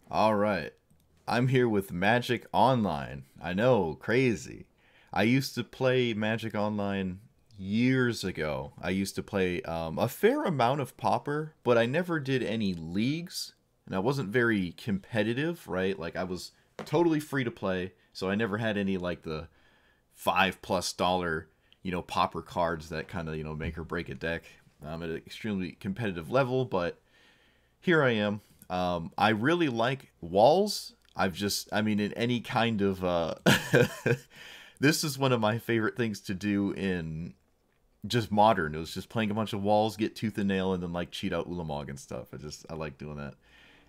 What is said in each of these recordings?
All right. I'm here with Magic Online. I know, crazy. I used to play Magic Online years ago. I used to play a fair amount of Pauper, but I never did any leagues, and I wasn't very competitive, right? Like I was totally free to play, so I never had any like the $5+ Pauper cards that kind of make or break a deck at an extremely competitive level. But here I am. I really like walls. I mean, in any kind of, this is one of my favorite things to do in just modern. It was just playing a bunch of walls, get tooth and nail, and then like cheat out Ulamog and stuff. I like doing that.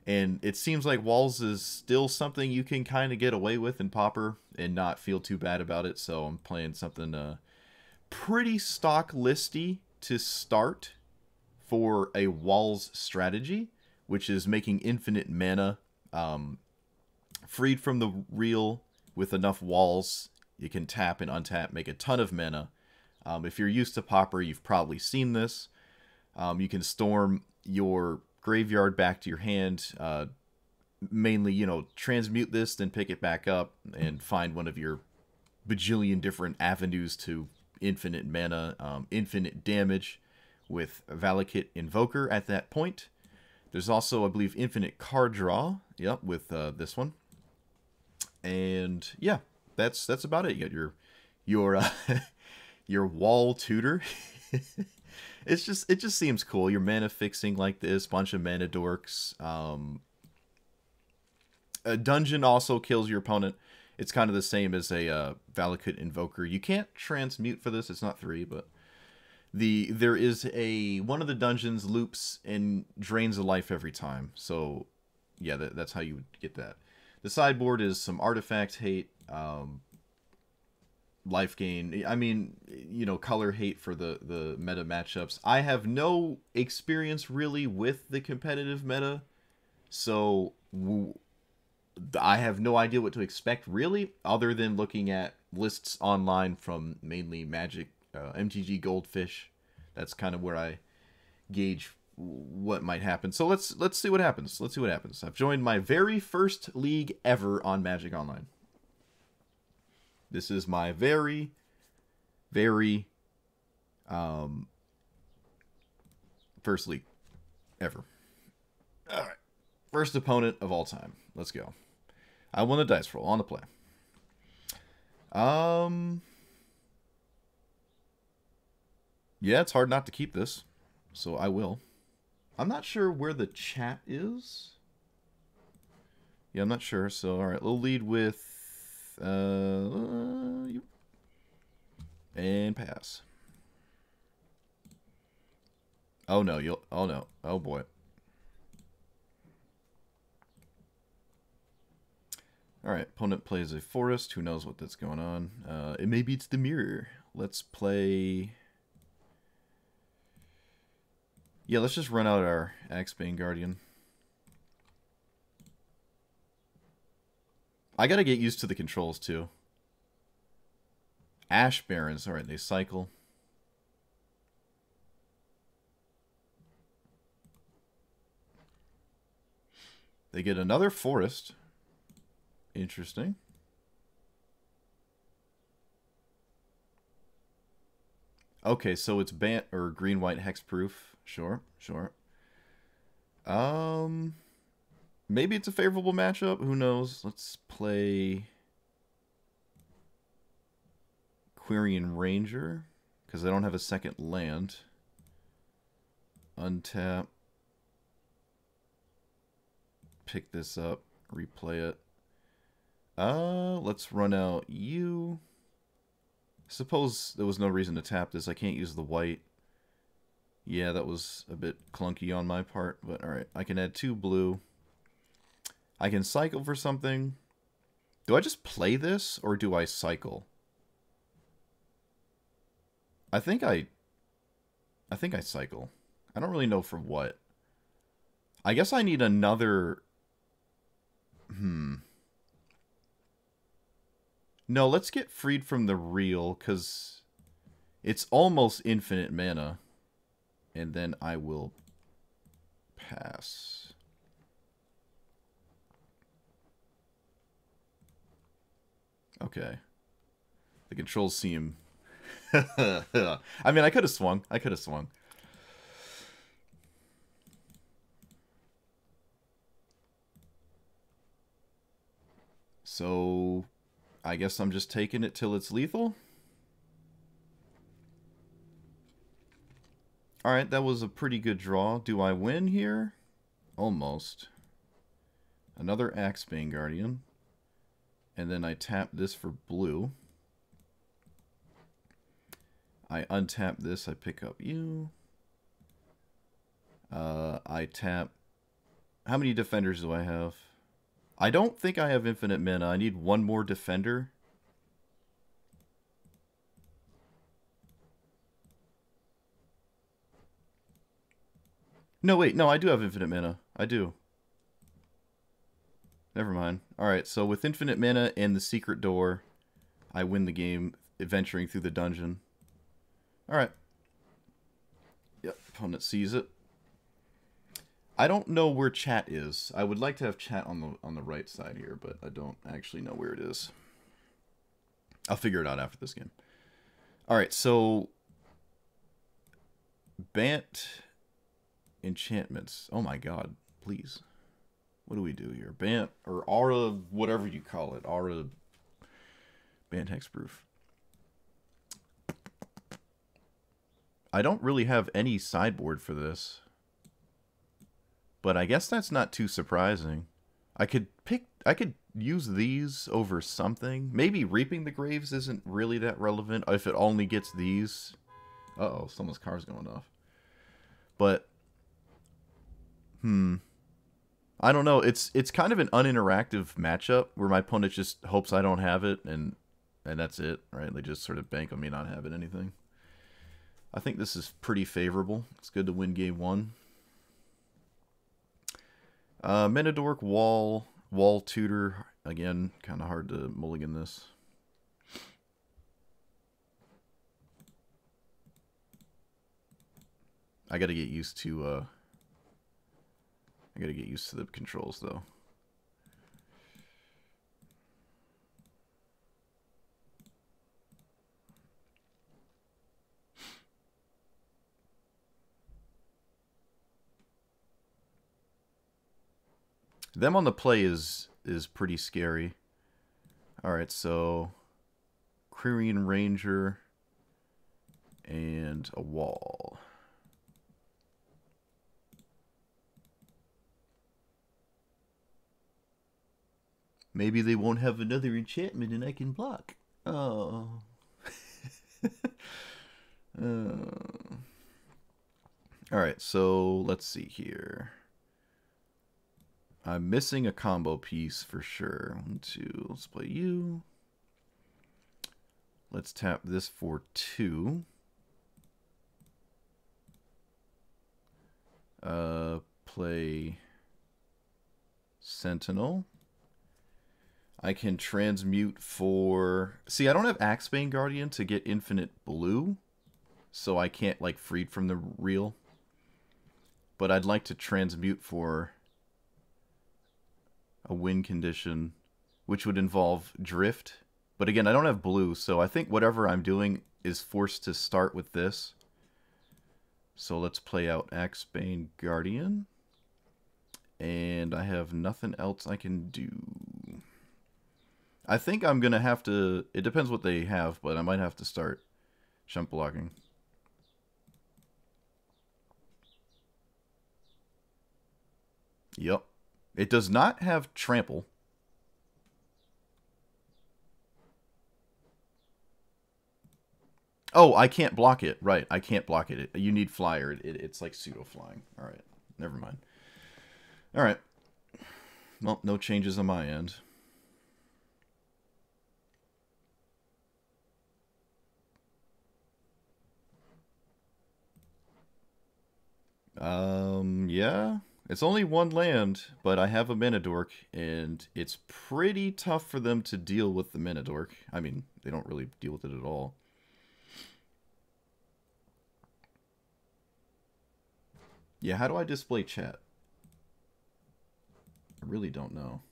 And it seems like walls is still something you can kind of get away with in Pauper and not feel too bad about it. So I'm playing something pretty stock listy to start for a walls strategy, which is making infinite mana, freed from the reel with enough walls. You can tap and untap, make a ton of mana. If you're used to Pauper, you've probably seen this. You can storm your graveyard back to your hand. Mainly, transmute this, then pick it back up and find one of your bajillion different avenues to infinite mana, infinite damage with Valakut Invoker at that point. There's also, I believe, infinite card draw. Yep, with this one. And yeah, that's about it. You got your your wall tutor. It just seems cool. Your mana fixing like this, bunch of mana dorks. A dungeon also kills your opponent. It's kind of the same as a Valakut Invoker. You can't transmute for this. It's not 3, but there is one of the dungeons loops and drains a life every time. So yeah, that's how you would get that. The sideboard is some artifact hate, life gain. I mean, color hate for the meta matchups. I have no experience really with the competitive meta, so I have no idea what to expect really, other than looking at lists online from mainly Magic, MTG Goldfish. That's kind of where I gauge what might happen. So let's see what happens. Let's see what happens. I've joined my very first league ever on Magic Online. This is my very, very first league ever. All right, first opponent of all time. Let's go. I won a dice roll on the play. Yeah, it's hard not to keep this, so I will. I'm not sure where the chat is. Yeah, I'm not sure. So, all right, we'll lead with and pass. Oh no, oh no. Oh boy. Alright, opponent plays a forest. Who knows what that's going on? It maybe it's the mirror. Let's play. Yeah, let's just run out our Axebane Guardian. I gotta get used to the controls too. Ash Barrens. Alright, they cycle. They get another forest. Interesting. Okay, so it's Bant or green-white hexproof. Sure, sure. Maybe it's a favorable matchup. Who knows? Let's play Quirion Ranger because I don't have a second land. Untap. Pick this up. Replay it. Let's run out you. Suppose there was no reason to tap this. I can't use the white. Yeah, that was a bit clunky on my part, but alright. I can add 2 blue. I can cycle for something. Do I just play this, or do I cycle? I think I cycle. I don't really know for what. I guess I need another... No, let's get freed from the reel, because it's almost infinite mana. And then I will pass. Okay. The controls seem... I mean, I could have swung. I could have swung. So, I guess I'm just taking it till it's lethal. Alright, that was a pretty good draw. Do I win here? Almost. Another Axebane Guardian. And then I tap this for blue. I untap this, I pick up you. I tap... How many defenders do I have? I don't think I have infinite mana. I need one more defender. No, wait. No, I do have infinite mana. I do. Never mind. Alright, so with infinite mana and the secret door, I win the game adventuring through the dungeon. Alright. Yep, opponent sees it. I don't know where chat is. I would like to have chat on the right side here, but I don't actually know where it is. I'll figure it out after this game. Alright, so... Bant enchantments. Oh my god, please. What do we do here? Bant, or Aura, whatever you call it. Aura... Bant hexproof. I don't really have any sideboard for this. But I guess that's not too surprising. I could use these over something. Maybe Reaping the Graves isn't really that relevant if it only gets these. Uh-oh, someone's car's going off. But, I don't know. It's kind of an uninteractive matchup where my opponent just hopes I don't have it, and that's it, right? They just sort of bank on me not having anything. I think this is pretty favorable. It's good to win game one. Menadork, Wall Tutor. Again, kind of hard to mulligan this. I gotta get used to, the controls, though. Them on the play is pretty scary. Alright, so... Quirion Ranger... and a wall. Maybe they won't have another enchantment and I can block. Oh. Alright, so let's see here. I'm missing a combo piece for sure. 1, 2, let's play you. Let's tap this for 2. Play Sentinel. I can transmute for... See, I don't have Axebane Guardian to get infinite blue, so I can't, like, freed from the reel. But I'd like to transmute for a win condition, which would involve drift. But again, I don't have blue, so I think whatever I'm doing is forced to start with this. So let's play out Axebane Guardian. And I have nothing else I can do. I think I'm going to have to... It depends what they have, but I might have to start chump blocking. Yep. It does not have trample. Oh, I can't block it. Right, I can't block it. You need flyer. It's like pseudo-flying. Alright, never mind. Alright. Well, no changes on my end. Yeah. It's only one land, but I have a Menadork, and it's pretty tough for them to deal with the Menadork. I mean, they don't really deal with it at all. Yeah, how do I display chat? I really don't know.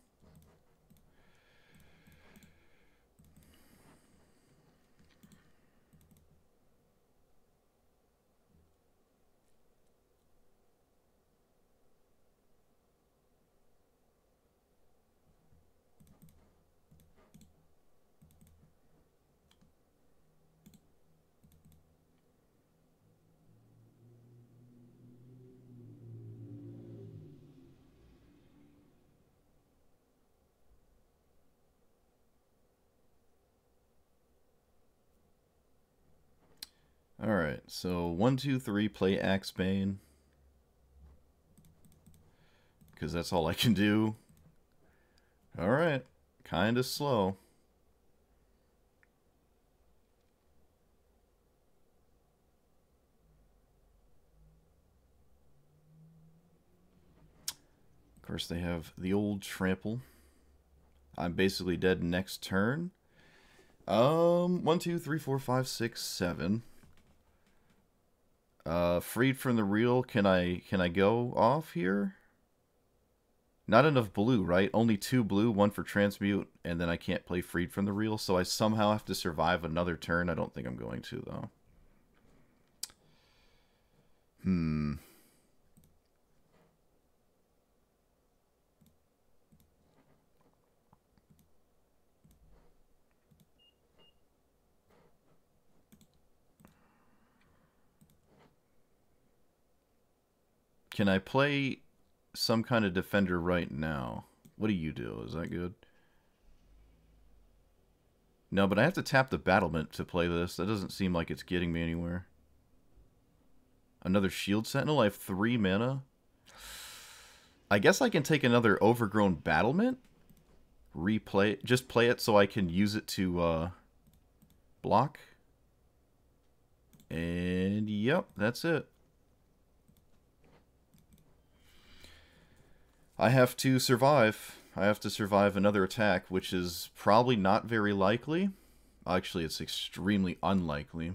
Alright, so 1, 2, 3, play Axebane. Because that's all I can do. Alright, kind of slow. Of course, they have the old trample. I'm basically dead next turn. 1, 2, 3, 4, 5, 6, 7. Freed from the reel. Can I go off here? Not enough blue, right? Only 2 blue, 1 for transmute, and then I can't play freed from the reel, so I somehow have to survive another turn. I don't think I'm going to, though. Can I play some kind of defender right now? What do you do? Is that good? No, but I have to tap the battlement to play this. That doesn't seem like it's getting me anywhere. Another shield sentinel? I have 3 mana. I guess I can take another overgrown battlement. Replay it. Just play it so I can use it to block. And yep, that's it. I have to survive. I have to survive another attack, which is probably not very likely. Actually, it's extremely unlikely.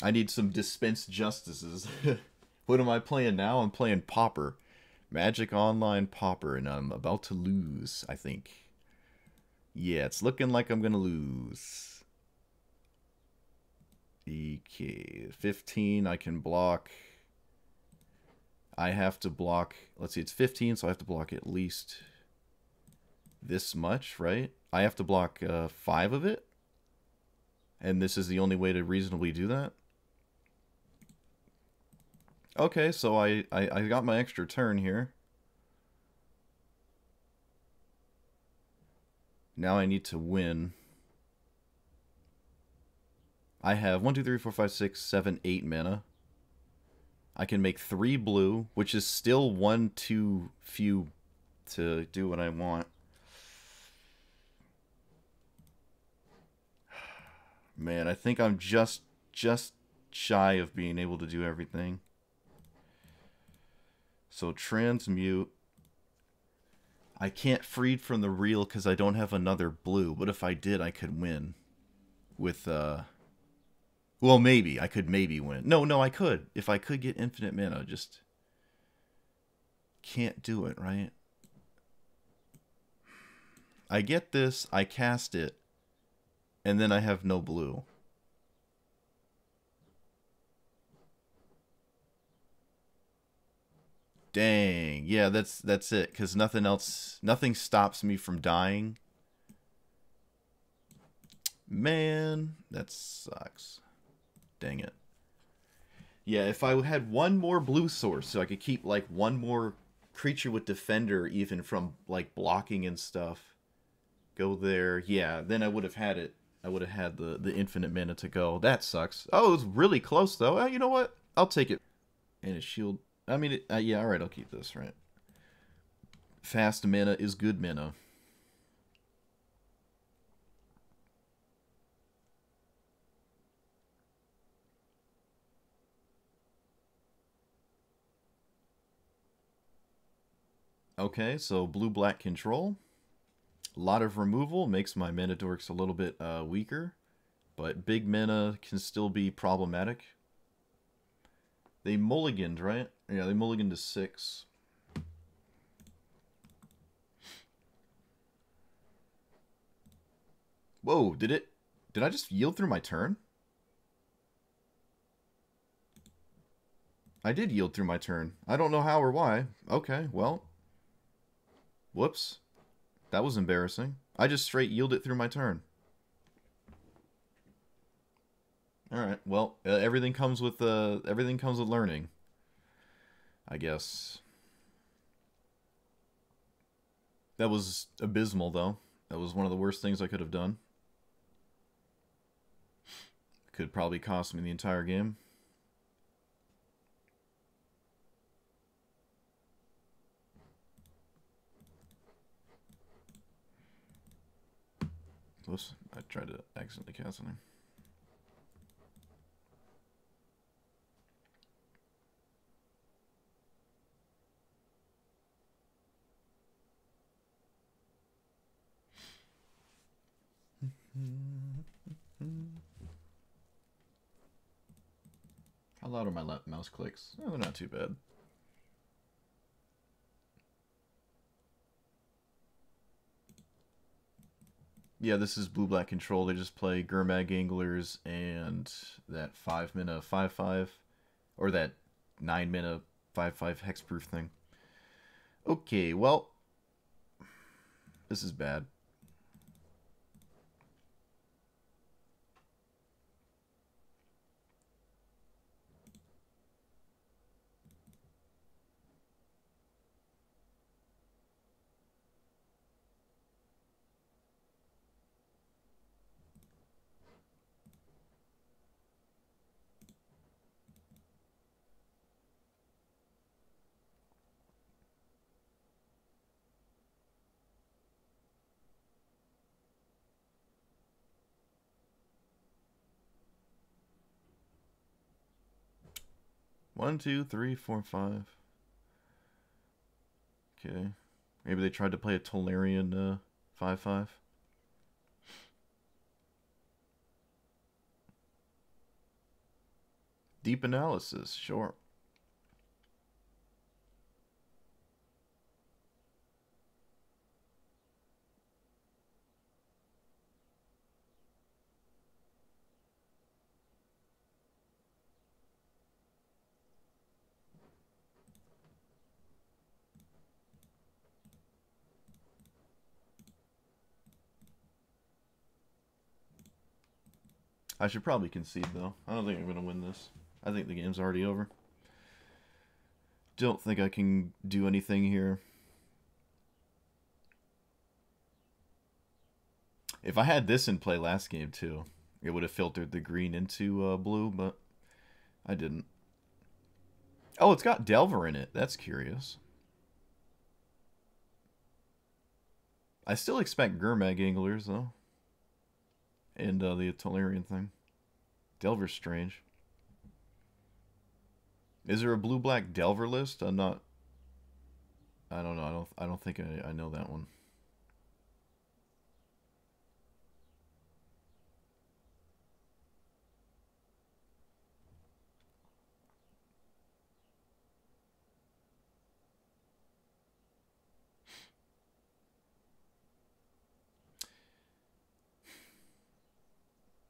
I need some dispensed justices. What am I playing now? I'm playing Pauper. Magic Online Pauper, and I'm about to lose, I think. Yeah, it's looking like I'm gonna lose. Okay, 15, I can block. I have to block, let's see, it's 15, so I have to block at least this much, right? I have to block 5 of it? And this is the only way to reasonably do that? Okay, so I got my extra turn here. Now I need to win. I have 1, 2, 3, 4, 5, 6, 7, 8 mana. I can make 3 blue, which is still 1 too few to do what I want. Man, I think I'm just shy of being able to do everything. So transmute. I can't freed from the reel because I don't have another blue. But if I did, I could win. With, well, maybe. I could maybe win. No, I could. If I could get infinite mana, just can't do it, right? I get this, I cast it, and then I have no blue. Dang. Yeah, that's it, because nothing stops me from dying. Man, that sucks. Dang it. Yeah, if I had one more blue source, so I could keep, like, one more creature with Defender even from, like, blocking and stuff. Go there. Yeah, then I would have had it. I would have had the infinite mana to go. That sucks. Oh, it was really close, though. You know what? I'll take it. And a shield. I mean, yeah, alright, I'll keep this, right? Fast mana is good mana. Okay, so blue-black control. A lot of removal makes my mana dorks a little bit weaker. But big mana can still be problematic. They mulliganed, right? Yeah, they mulliganed to 6. Whoa, did I just yield through my turn? I did yield through my turn. I don't know how or why. Okay, well. Whoops. That was embarrassing. I just straight yielded through my turn. Alright, well, everything comes with learning, I guess. That was abysmal, though. That was one of the worst things I could have done. Could probably cost me the entire game. Whoops, I tried to accidentally cast something. How loud are my left mouse clicks? Oh, they're not too bad. Yeah, this is blue-black control. They just play Gurmag Anglers and that 5-mana 5/5, or that 9-mana 5/5 hexproof thing. Okay, well, this is bad. One, two, three, four, five. Okay. Maybe they tried to play a Tolarian 5/5. Deep analysis, sure. I should probably concede, though. I don't think I'm going to win this. I think the game's already over. Don't think I can do anything here. If I had this in play last game, too, it would have filtered the green into blue, but I didn't. Oh, it's got Delver in it. That's curious. I still expect Gurmag Anglers, though. And the Tolarian thing. Delver's strange. Is there a blue-black Delver list? I'm not... I don't know. I don't think I know that one.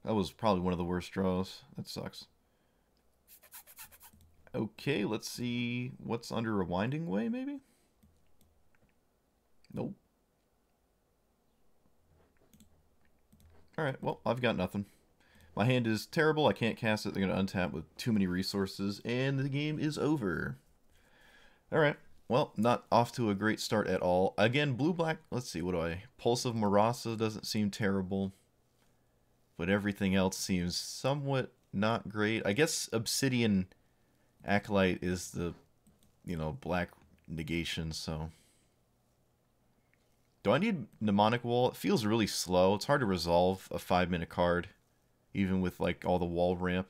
That was probably one of the worst draws. That sucks. Okay, let's see what's under a Winding Way, maybe? Nope. Alright, well, I've got nothing. My hand is terrible. I can't cast it. They're going to untap with too many resources, and the game is over. Alright, well, not off to a great start at all. Again, blue-black, let's see, what do I... Pulse of Marasa doesn't seem terrible, but everything else seems somewhat not great. I guess Obsidian Acolyte is the, black negation, so... Do I need Mnemonic Wall? It feels really slow. It's hard to resolve a 5-minute card, even with, like, all the wall ramp.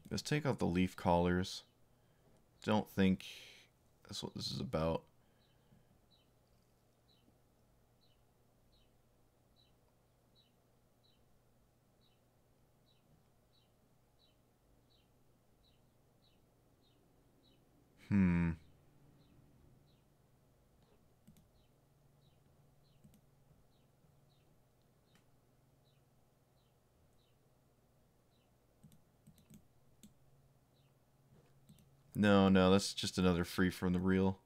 Let's take out the leaf collars. Don't think that's what this is about. No, that's just another free from the reel.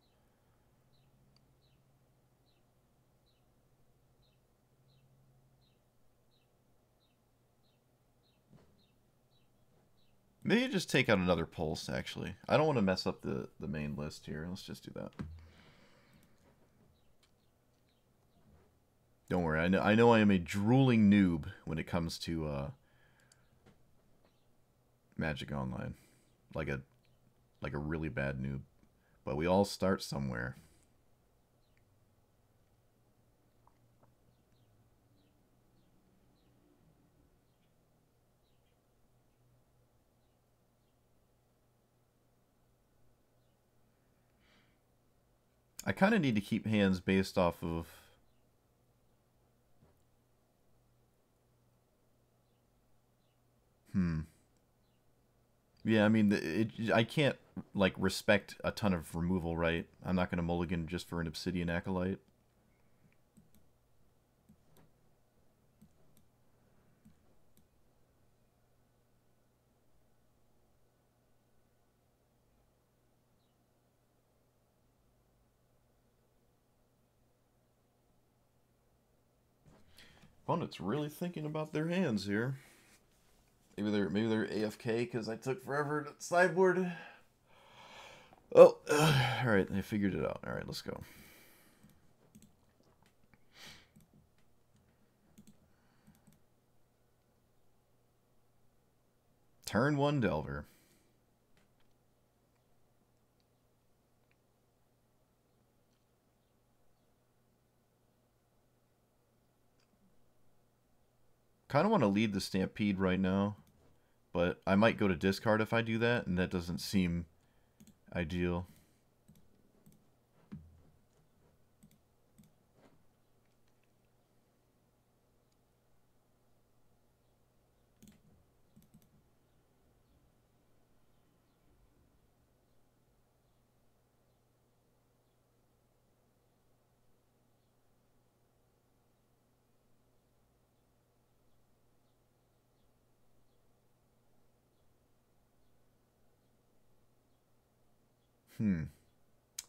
Maybe just take out another pulse, actually. I don't want to mess up the main list here. Let's just do that. Don't worry, I know I am a drooling noob when it comes to Magic Online. Like a really bad noob. But we all start somewhere. I kind of need to keep hands based off of... Yeah, I mean, I can't, like, respect a ton of removal, right? I'm not going to mulligan just for an Obsidian Acolyte. Opponent's really thinking about their hands here. Maybe they're AFK because I took forever to sideboard. Oh, all right, they figured it out. All right, let's go. Turn 1 Delver. Kind of want to lead the Stampede right now, but I might go to discard if I do that, and that doesn't seem ideal.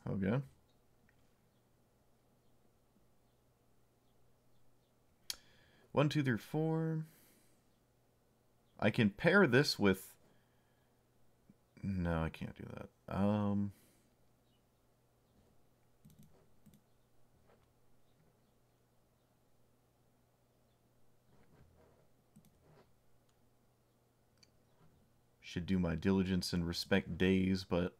Okay. One, two, three, four. I can pair this with... No, I can't do that. Should do my diligence and respect days, but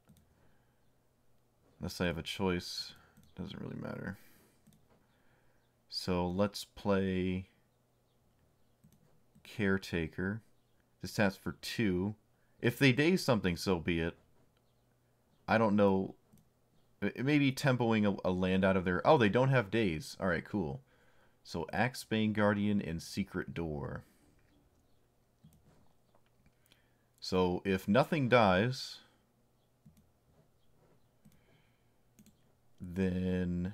unless I have a choice, doesn't really matter. So let's play Caretaker. This taps for 2. If they daze something, so be it. I don't know. Maybe tempoing a land out of there. Oh, they don't have daze. Alright, cool. So Axebane Guardian and Secret Door. So if nothing dies, then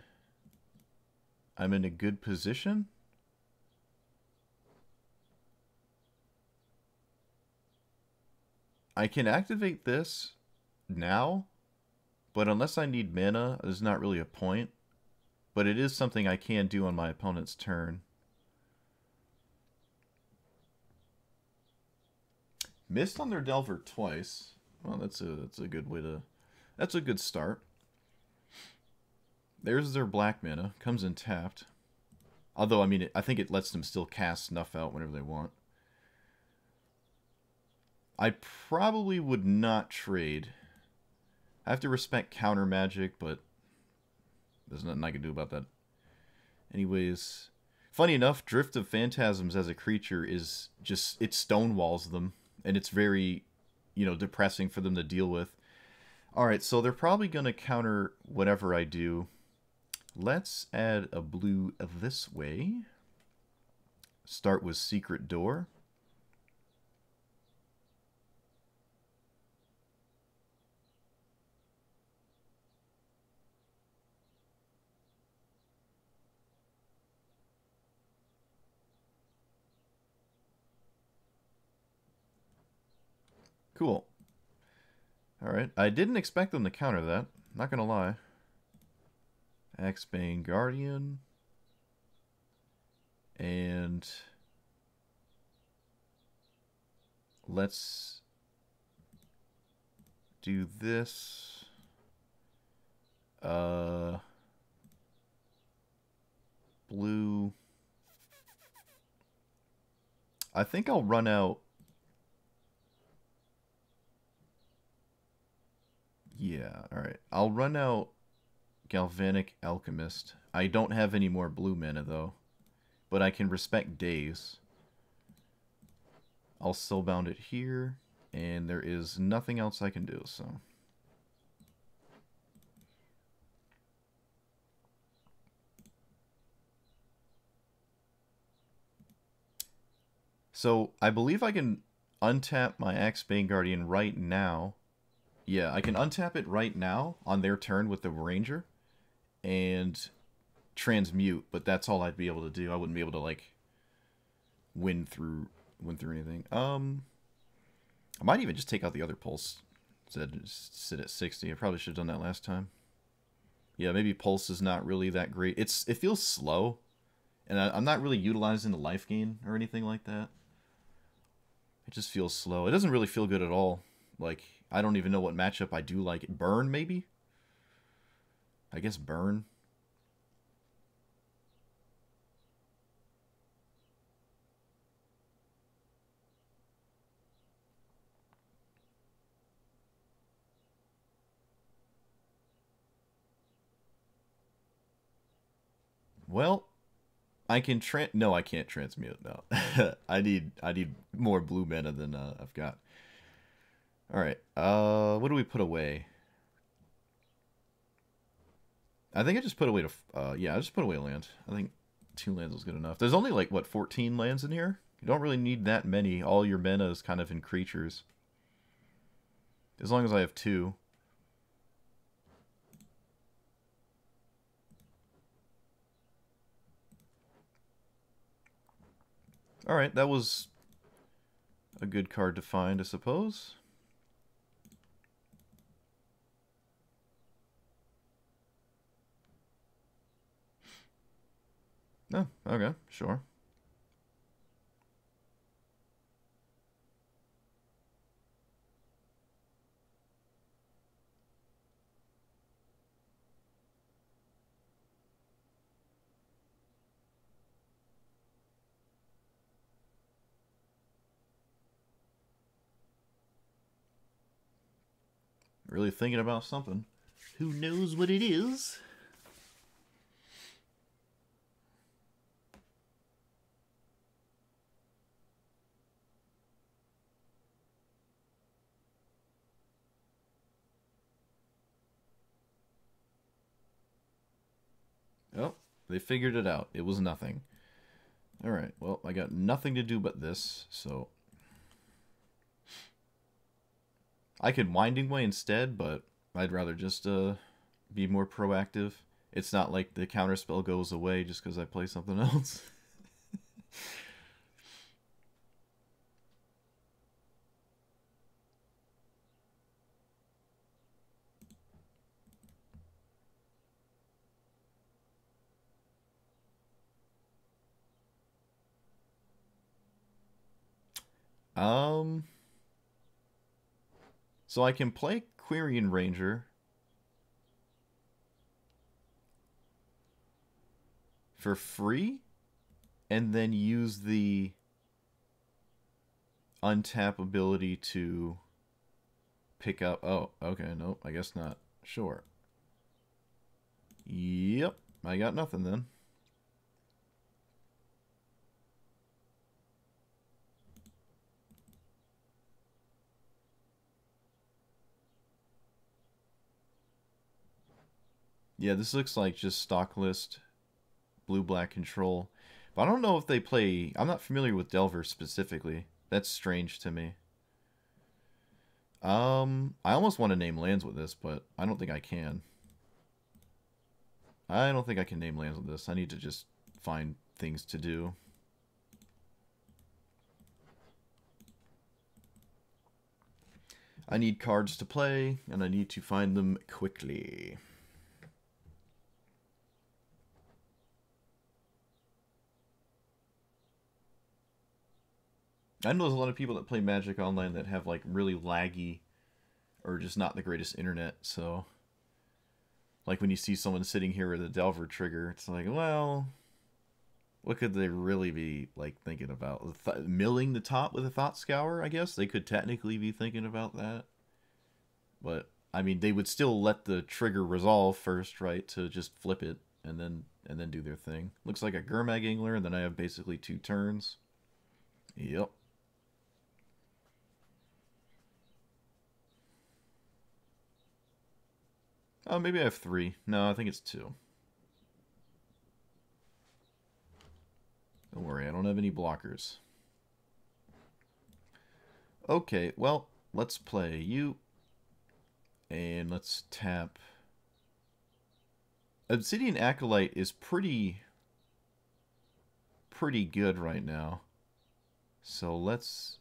I'm in a good position. I can activate this now, but unless I need mana, there's not really a point. But it is something I can do on my opponent's turn. Missed on their Delver twice. Well, that's a good way to... That's a good start. There's their black mana. Comes in tapped. Although, I mean, I think it lets them still cast Snuff Out whenever they want. I probably would not trade. I have to respect counter magic, but there's nothing I can do about that. Anyways, funny enough, Drift of Phantasms as a creature is just... It stonewalls them. And it's very, you know, depressing for them to deal with. Alright, so they're probably going to counter whatever I do. Let's add a blue this way. Start with Secret Door. Cool. Alright, I didn't expect them to counter that. Not gonna lie. Axebane Guardian. And let's do this. Blue. I think I'll run out. Yeah, alright. I'll run out Galvanic Alchemist. I don't have any more blue mana, though. But I can respect Days. I'll Soulbound it here. And there is nothing else I can do, so... So, I believe I can untap my Axebane Guardian right now. Yeah, I can untap it right now on their turn with the Ranger. And transmute, but that's all I'd be able to do. I wouldn't be able to, like, win through anything. I might even just take out the other Pulse. Instead of just sit at 60. I probably should have done that last time. Yeah, maybe Pulse is not really that great. It feels slow. And I'm not really utilizing the life gain or anything like that. It just feels slow. It doesn't really feel good at all. Like, I don't even know what matchup I do like. Burn, maybe? I guess Burn. Well, I can no, I can't transmute. No, I need more blue mana than I've got. All right. What do we put away? I think I just put away to. Yeah, I just put away land. I think 2 lands was good enough. There's only like what 14 lands in here. You don't really need that many. All your mana is kind of in creatures. As long as I have 2. Alright, that was a good card to find, I suppose. Oh, okay, sure. Really thinking about something. Who knows what it is? Oh, they figured it out. It was nothing. Alright, well, I got nothing to do but this, so... I could Winding Way instead, but I'd rather just be more proactive. It's not like the counterspell goes away just because I play something else. So I can play Quirion Ranger for free and then use the untap ability to pick up... Oh, okay, nope, I guess not. Sure. Yep, I got nothing then. Yeah, this looks like just stock list, blue-black control. But I don't know if they play... I'm not familiar with Delver specifically. That's strange to me. I almost want to name lands with this, but I don't think I can. I don't think I can name lands with this. I need to just find things to do. I need cards to play, and I need to find them quickly. I know there's a lot of people that play Magic Online that have like really laggy or just not the greatest internet. So, like when you see someone sitting here with a Delver trigger, it's like, well, what could they really be like thinking about? Milling the top with a Thought Scour, I guess they could technically be thinking about that, but I mean, they would still let the trigger resolve first, right? To just flip it and then do their thing. Looks like a Gurmag Angler, and then I have basically 2 turns. Yep. Oh, maybe I have 3. No, I think it's 2. Don't worry, I don't have any blockers. Okay, well, let's play you. And let's tap. Obsidian Acolyte is pretty good right now. So let's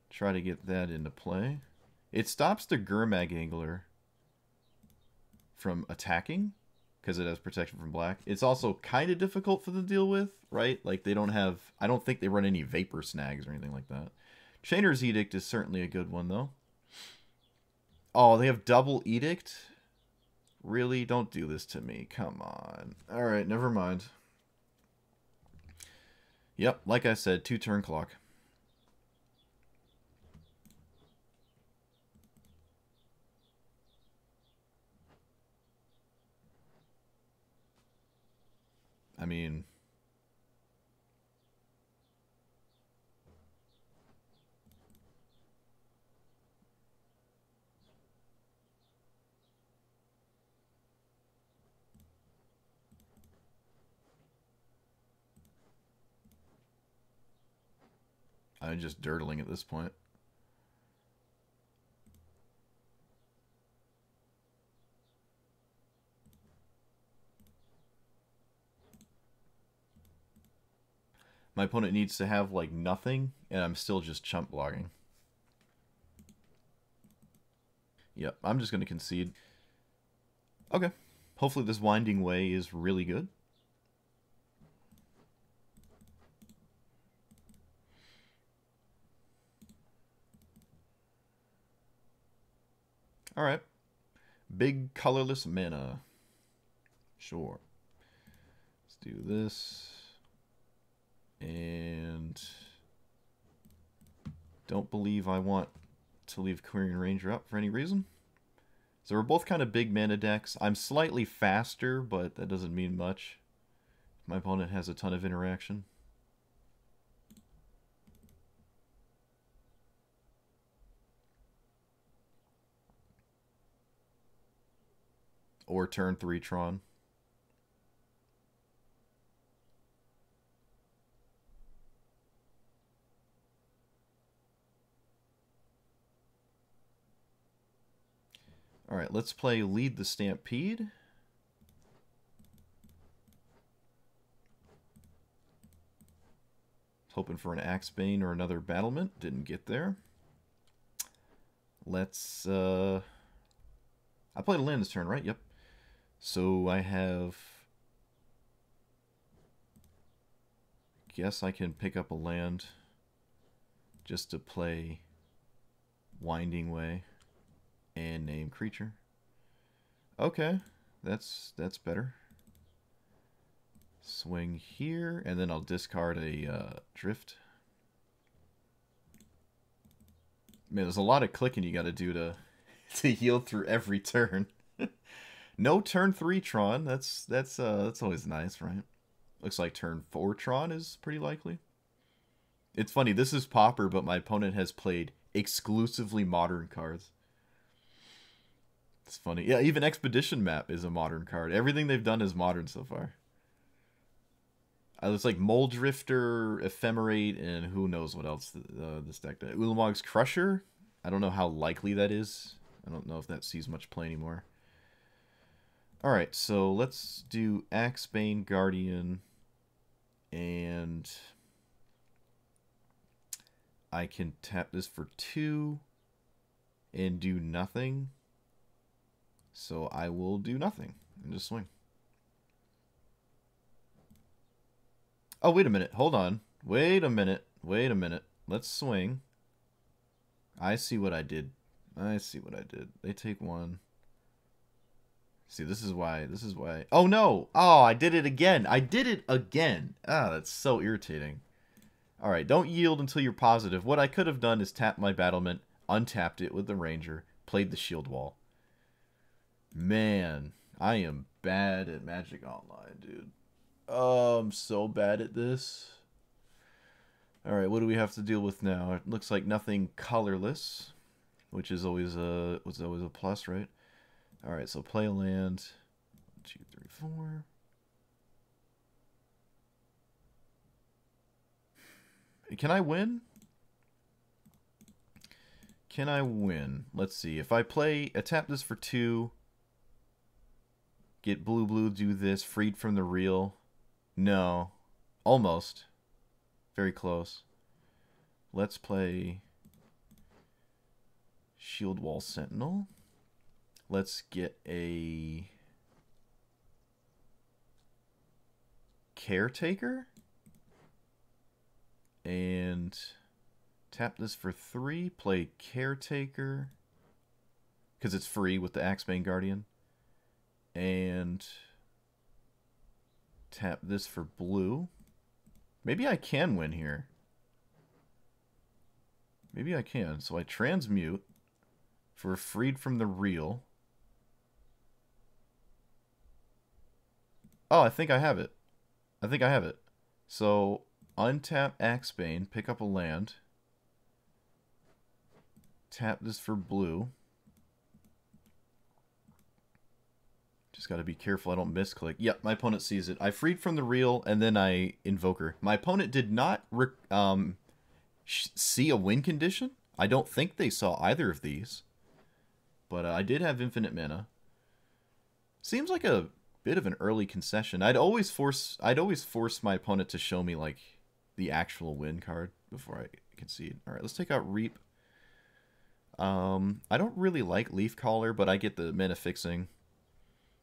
try to get that into play. It stops the Gurmag Angler from attacking because it has protection from black. It's also kind of difficult for them to deal with, right? Like they don't have, I don't think they run any Vapor Snags or anything like that. Chainer's Edict is certainly a good one though. Oh, they have double Edict? Really? Don't do this to me. Come on. Alright, never mind. Yep, like I said, 2-turn clock. I mean... I'm just dirtling at this point. My opponent needs to have, like, nothing, and I'm still just chump blocking. Yep, I'm just going to concede. Okay. Hopefully this Winding Way is really good. Alright. Big colorless mana. Sure. Let's do this. And... don't believe I want to leave Quirion Ranger up for any reason. So we're both kind of big mana decks. I'm slightly faster, but that doesn't mean much. My opponent has a ton of interaction. Or turn 3 Tron. Alright, let's play Lead the Stampede. Hoping for an Axebane or another Battlement. Didn't get there. Let's... I played a land this turn, right? Yep. So I have... guess I can pick up a land just to play Winding Way and name creature. Okay, that's better. Swing here, and then I'll discard a Drift. Man, there's a lot of clicking you got to do to heal through every turn. No turn 3 Tron. That's always nice, right? Looks like turn 4 Tron is pretty likely. It's funny, this is Pauper, but my opponent has played exclusively modern cards. It's funny. Yeah, even Expedition Map is a modern card. Everything they've done is modern so far. It's like Mole Drifter, Ephemerate, and who knows what else this deck does. Ulamog's Crusher? I don't know how likely that is. I don't know if that sees much play anymore. Alright, so let's do Axebane Guardian, and I can tap this for 2 and do nothing. So I will do nothing and just swing. Oh, wait a minute. Hold on. Wait a minute. Wait a minute. Let's swing. I see what I did. I see what I did. They take one. See, this is why. This is why. Oh, no. Oh, I did it again. I did it again. Ah, that's so irritating. All right, don't yield until you're positive. What I could have done is tap my battlement, untapped it with the ranger, played the shield wall. Man, I am bad at Magic Online, dude. Oh, I'm so bad at this. All right, what do we have to deal with now? It looks like nothing colorless, which is always a plus, right? All right, so play a land. 1, 2, 3, 4. Can I win? Can I win? Let's see. If I play, tap this for 2. Get blue, do this. Freed from the reel. No. Almost. Very close. Let's play Shield Wall Sentinel. Let's get a Caretaker. And tap this for 3. Play Caretaker. Because it's free with the Axebane Guardian. And tap this for blue. Maybe I can win here. Maybe I can. So I transmute for Freed from the Reel. Oh, I think I have it. I think I have it. So untap Axebane, pick up a land. Tap this for blue. Just got to be careful I don't misclick. Yep, my opponent sees it. I freed from the reel, and then I Invoker. My opponent did not see a win condition. I don't think they saw either of these. But I did have infinite mana. Seems like a bit of an early concession. I'd always force my opponent to show me like the actual win card before I concede. All right, let's take out Reap. I don't really like Leaf Caller, but I get the mana fixing.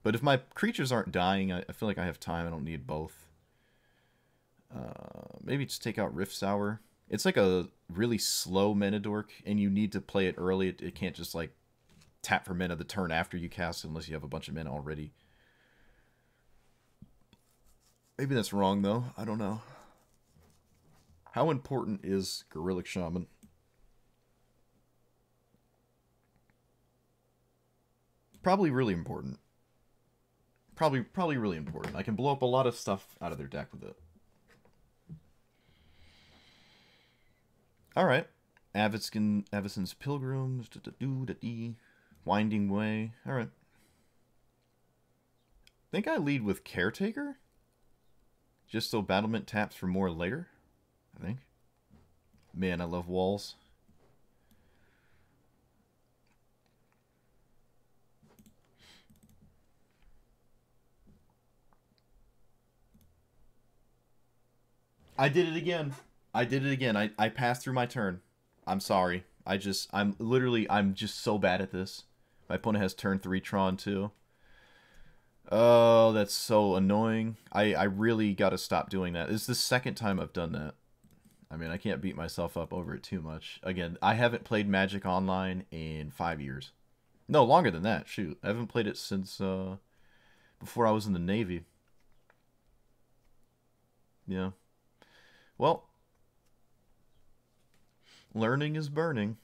But if my creatures aren't dying, I feel like I have time. I don't need both. Maybe just take out Rift Sour. It's like a really slow mana dork, and you need to play it early. It can't just like tap for mana the turn after you cast it unless you have a bunch of mana already. Maybe that's wrong, though. I don't know. How important is Gorillic Shaman? Probably really important. Probably really important. I can blow up a lot of stuff out of their deck with it. All right. Avacyn's Pilgrims. Winding Way. All right. I think I lead with Caretaker. Just so Battlement taps for more later. I think. Man, I love walls. I did it again. I did it again. I passed through my turn. I'm sorry. I'm just so bad at this. My opponent has turn 3 Tron too. Oh, that's so annoying. I really got to stop doing that. It's the second time I've done that. I mean, I can't beat myself up over it too much. Again, I haven't played Magic Online in 5 years. No, longer than that. Shoot. I haven't played it since before I was in the Navy. Yeah. Well, learning is burning.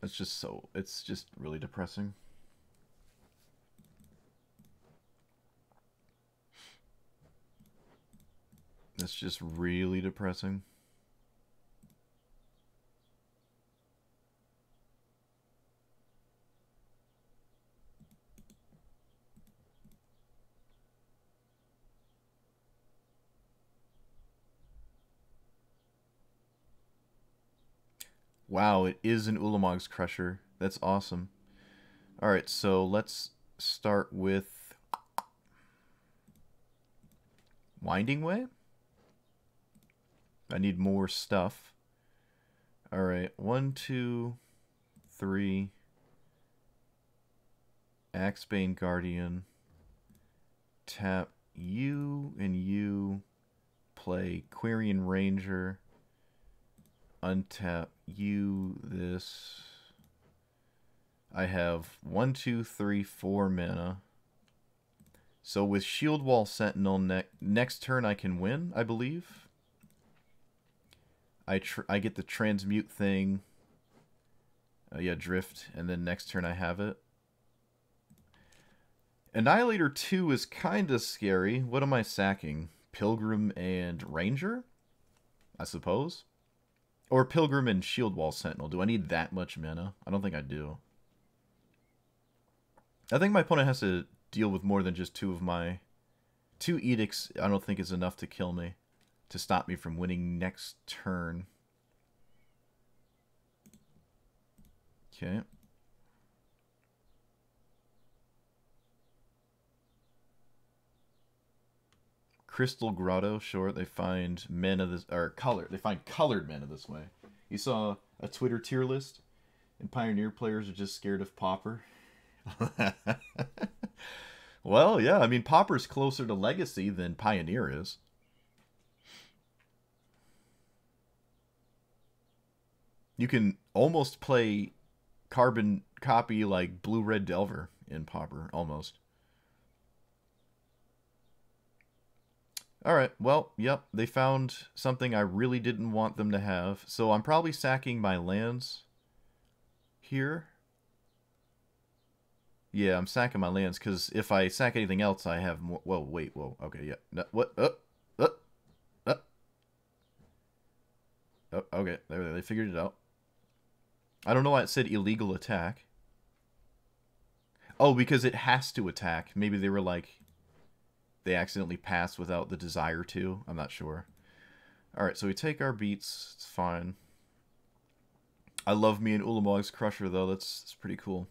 It's just really depressing. It's just really depressing. Wow, it is an Ulamog's Crusher. That's awesome. Alright, so let's start with Winding Way. I need more stuff. Alright, 1, 2, 3. Axebane Guardian. Tap you and you play Quirion Ranger. Untap you this. I have 1, 2, 3, 4 mana. So with Shield Wall Sentinel next turn I can win, I believe. I get the transmute thing. Yeah, drift, and then next turn I have it. Annihilator 2 is kind of scary. What am I sacking? Pilgrim and Ranger? I suppose. Or Pilgrim and Shield Wall Sentinel. Do I need that much mana? I don't think I do. I think my opponent has to deal with more than just two of my... 2 edicts I don't think is enough to kill me. To stop me from winning next turn. Okay. Crystal Grotto, sure, they find mana this or color. They find colored mana this way. You saw a Twitter tier list, and Pioneer players are just scared of Pauper. Well, yeah, I mean Pauper's closer to Legacy than Pioneer is. You can almost play carbon copy like Blue-Red Delver in Pauper, almost. Alright, well, yep, they found something I really didn't want them to have. So I'm probably sacking my lands here. Yeah, I'm sacking my lands, because if I sack anything else, I have more... Whoa, wait, whoa, okay, yeah. No, what? Oh, okay, there, they figured it out. I don't know why it said illegal attack. Oh, because it has to attack. Maybe they were like... They accidentally passed without the desire to. I'm not sure. Alright, so we take our beats. It's fine. I love me an Ulamog's Crusher, though. That's pretty cool.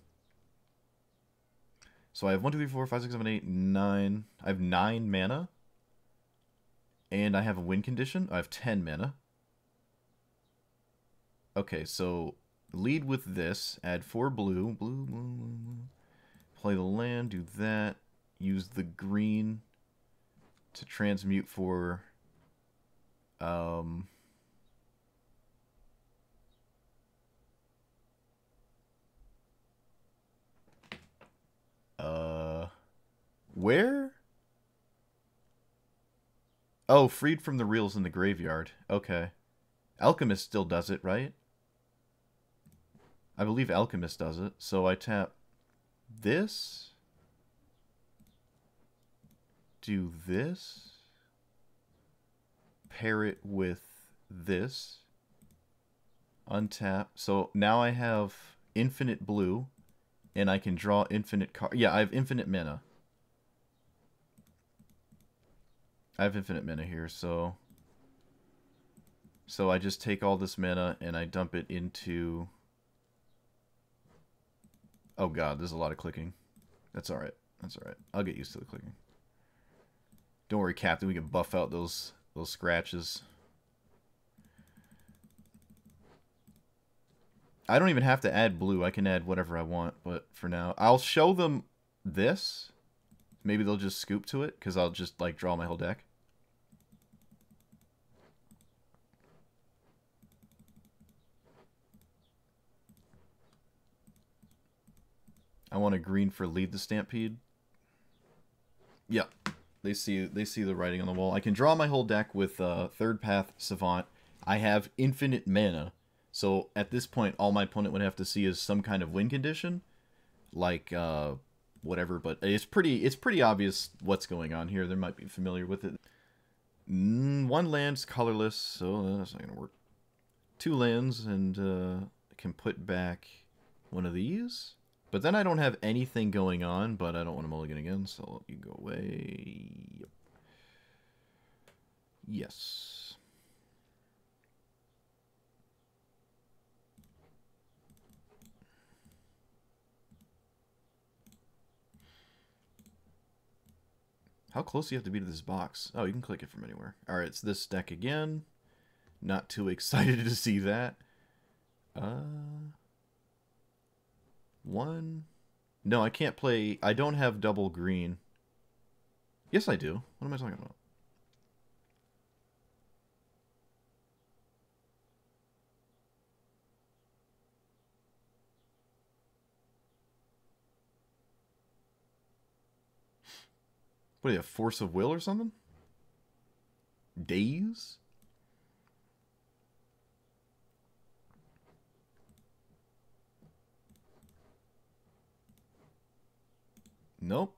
So I have 1, 2, 3, 4, 5, 6, 7, 8, 9. I have 9 mana. And I have a win condition. I have 10 mana. Okay, so lead with this. Add 4 blue. Blue. Play the land. Do that. Use the green to transmute for... Where? Oh, freed from the reels in the graveyard. Okay. Alchemist still does it, right? I believe Alchemist does it. So I tap this. Do this. Pair it with this. Untap. So now I have infinite blue. And I can draw infinite cards. Yeah, I have infinite mana. I have infinite mana here, so I just take all this mana and I dump it into... Oh god, there's a lot of clicking. That's alright. That's alright. I'll get used to the clicking. Don't worry, Captain, we can buff out those scratches. I don't even have to add blue. I can add whatever I want, but for now, I'll show them this. Maybe they'll just scoop to it, because I'll just, like, draw my whole deck. I want a green for Lead the Stampede. Yeah, they see the writing on the wall. I can draw my whole deck with Third Path Savant. I have infinite mana. So at this point, all my opponent would have to see is some kind of win condition, like whatever. But it's pretty obvious what's going on here. They might be familiar with it. 1 land's colorless, so that's not gonna work. 2 lands, and can put back one of these. But then I don't have anything going on, but I don't want to mulligan again, so I'll let you go away. Yep. Yes. How close do you have to be to this box? Oh, you can click it from anywhere. Alright, it's this deck again. Not too excited to see that. 1. No, I can't play... I don't have double green. Yes, I do. What am I talking about? What do you have, force of will or something? Days? Nope.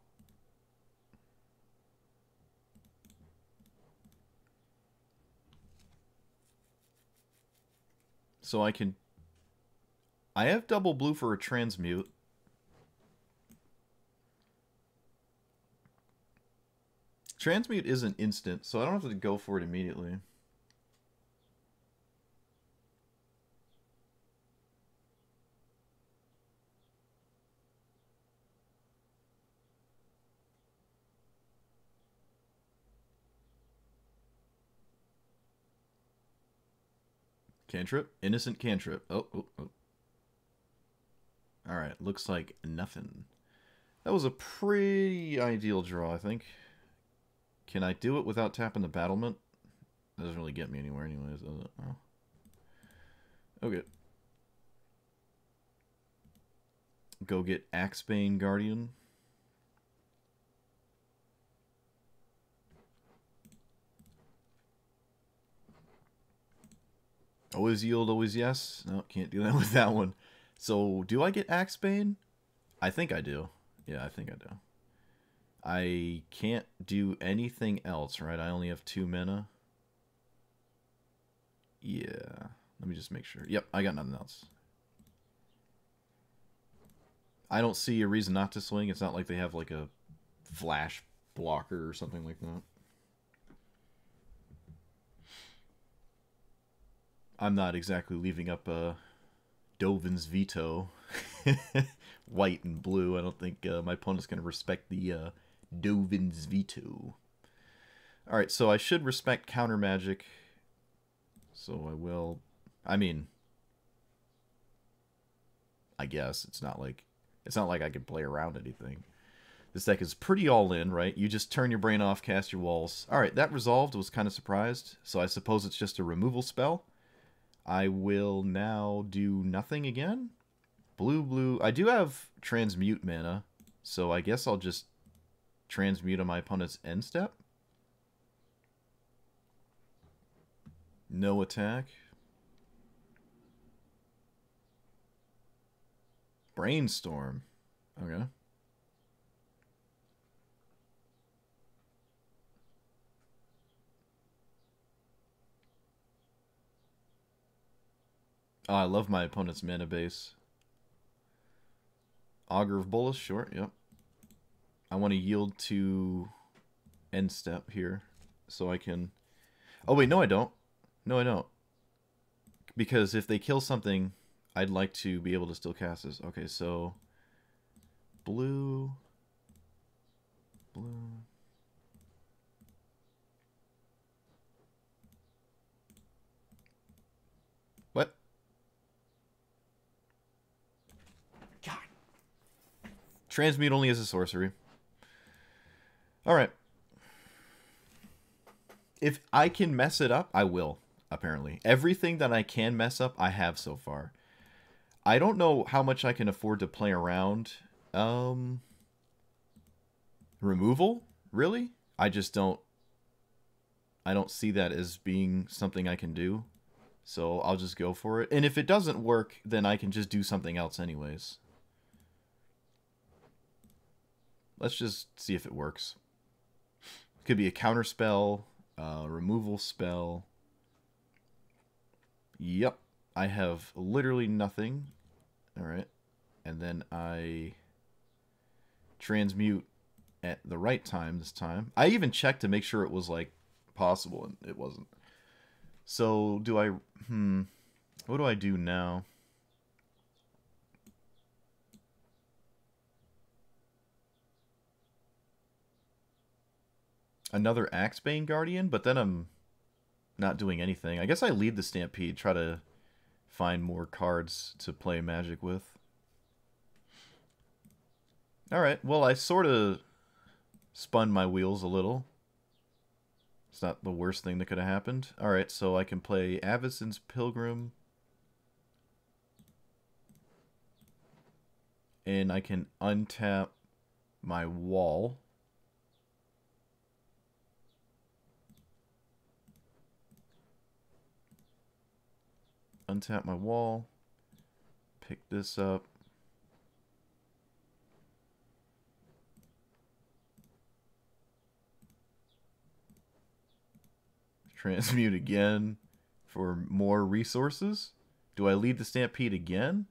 So I can... I have double blue for a transmute. Transmute isn't instant, so I don't have to go for it immediately. Cantrip? Innocent cantrip. Oh, oh, oh. Alright, looks like nothing. That was a pretty ideal draw, I think. Can I do it without tapping the battlement? That doesn't really get me anywhere anyways, does it? Oh. Okay. Go get Axebane Guardian. Always yield, always yes. No, can't do that with that one. So, do I get Axebane? I think I do. Yeah, I think I do. I can't do anything else, right? I only have 2 mana. Yeah. Let me just make sure. Yep, I got nothing else. I don't see a reason not to swing. It's not like they have like a flash blocker or something like that. I'm not exactly leaving up Dovin's veto. White and blue. I don't think my opponent's going to respect the Dovin's veto. Alright, so I should respect counter magic. So I will. I mean, I guess it's not like I can play around anything. This deck is pretty all in, right? You just turn your brain off, cast your walls. Alright, that resolved. Was kind of surprised. So I suppose it's just a removal spell. I will now do nothing again. Blue, blue. I do have transmute mana, so I guess I'll just transmute on my opponent's end step. No attack. Brainstorm. Okay. Oh, I love my opponent's mana base. Augur of Bolas, sure, yep. I want to yield to end step here, so I can... Oh, wait, no I don't. No, I don't. Because if they kill something, I'd like to be able to still cast this. Okay, so... Blue... Blue... What? God. Transmute only as a sorcery. Alright. If I can mess it up, I will, apparently. Everything that I can mess up, I have so far. I don't know how much I can afford to play around. Removal? Really? I just don't... I don't see that as being something I can do. So I'll just go for it. And if it doesn't work, then I can just do something else anyways. Let's just see if it works. Could be a counter spell, removal spell. Yep. I have literally nothing. Alright. And then I transmute at the right time this time. I even checked to make sure it was like possible, and it wasn't. So do I... What do I do now? Another Axebane Guardian, but then I'm not doing anything. I guess I lead the Stampede, try to find more cards to play Magic with. Alright, well I sort of spun my wheels a little. It's not the worst thing that could have happened. Alright, so I can play Avacyn's Pilgrim. And I can untap my wall. Untap my wall. Pick this up. Transmute again for more resources. Do I lead the Stampede again?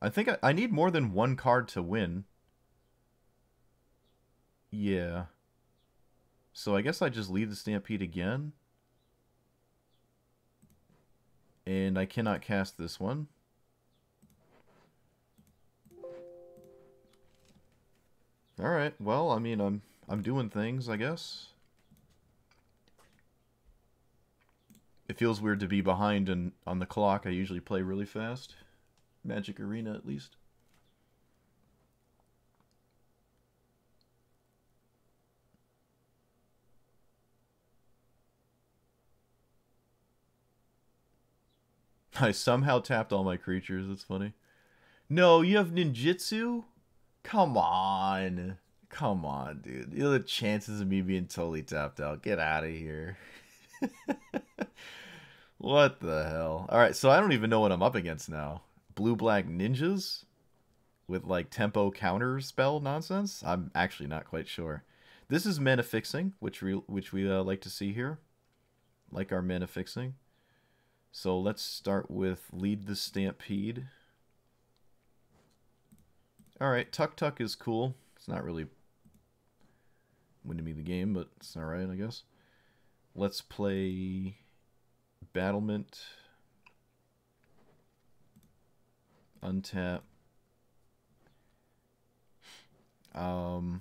I think I need more than one card to win. Yeah. So I guess I just lead the Stampede again. And I cannot cast this one. Alright, well, I mean, I'm doing things, I guess. It feels weird to be behind and on the clock. I usually play really fast. Magic Arena, at least. I somehow tapped all my creatures. That's funny. No, you have ninjutsu? Come on. Come on, dude. You know the chances of me being totally tapped out. Get out of here. What the hell? Alright, so I don't even know what I'm up against now. Blue-black ninjas? With, like, tempo counter spell nonsense? I'm actually not quite sure. This is mana fixing, which we like to see here. Like our mana fixing. So let's start with Lead the Stampede. Alright, Tuk Tuk is cool. It's not really winning me the game, but it's alright, I guess. Let's play Battlement. Untap. I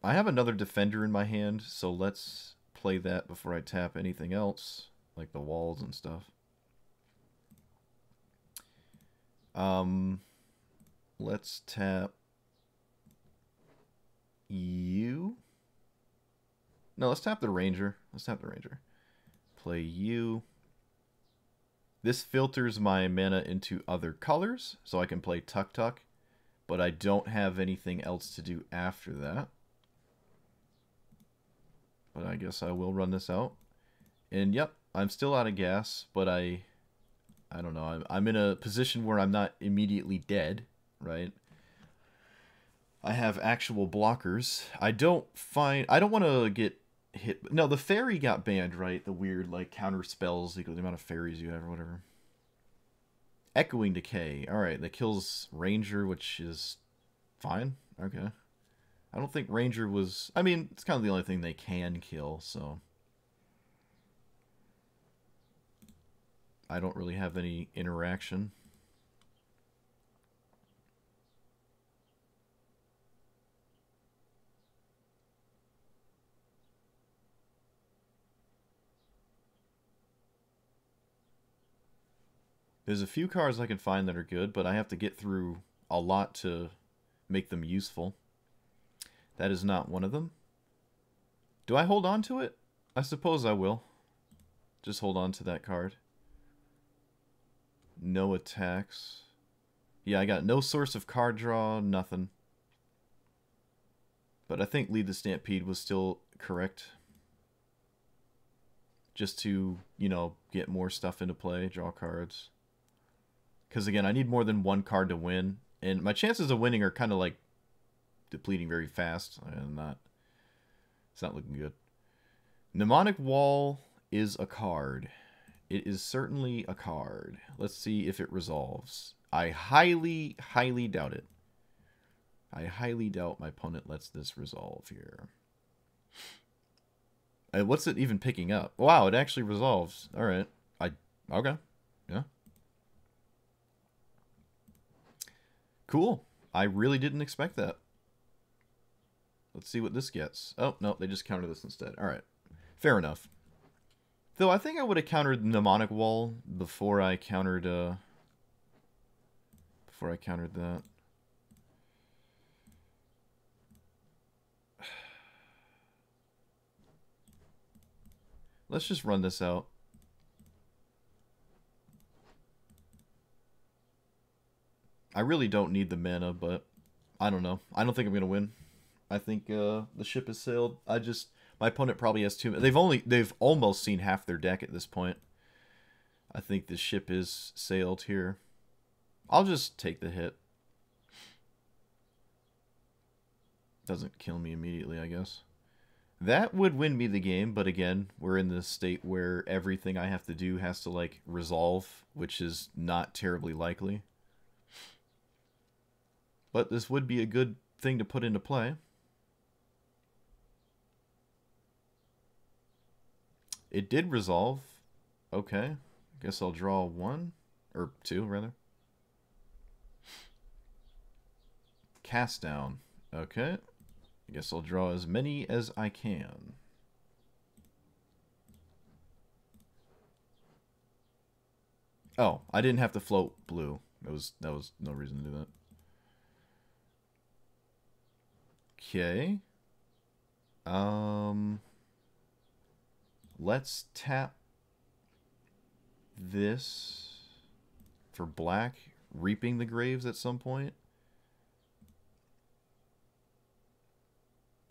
have another Defender in my hand, so let's play that before I tap anything else, like the walls and stuff. Let's tap you. No, let's tap the Ranger. Let's tap the Ranger. Play you. This filters my mana into other colors, so I can play Tuk Tuk, but I don't have anything else to do after that. But I guess I will run this out. And yep, I'm still out of gas, but I don't know. I'm in a position where I'm not immediately dead, right? I have actual blockers. I don't want to get hit. No, the fairy got banned, right? The weird, like, counter spells equal to the amount of fairies you have or whatever. Echoing Decay. Alright, that kills Ranger, which is fine. Okay. I don't think Ranger was... I mean, it's kind of the only thing they can kill, so... I don't really have any interaction. There's a few cards I can find that are good, but I have to get through a lot to make them useful. That is not one of them. Do I hold on to it? I suppose I will. Just hold on to that card. No attacks. Yeah, I got no source of card draw, nothing. But I think Lead the Stampede was still correct. Just to, you know, get more stuff into play, draw cards. Because, again, I need more than one card to win. And my chances of winning are kind of, like, depleting very fast. And it's not looking good. Mnemonic Wall is a card. It is certainly a card. Let's see if it resolves. I highly, highly doubt it. I highly doubt my opponent lets this resolve here. What's it even picking up? Wow, it actually resolves. Alright. Okay. Yeah. Cool. I really didn't expect that. Let's see what this gets. Oh, no, they just counter this instead. Alright. Fair enough. Though I think I would have countered Mnemonic Wall before I countered that. Let's just run this out. I really don't need the mana, but I don't know. I don't think I'm gonna win. I think the ship has sailed. My opponent probably has too. They've almost seen half their deck at this point. I think the ship is sailed here. I'll just take the hit. Doesn't kill me immediately, I guess. That would win me the game, but again, we're in this state where everything I have to do has to, like, resolve, which is not terribly likely. But this would be a good thing to put into play. It did resolve. Okay. Guess I'll draw one. Or two, rather. Cast down. Okay. I guess I'll draw as many as I can. Oh, I didn't have to float blue. That was no reason to do that. Okay. Let's tap this for black, reaping the graves at some point.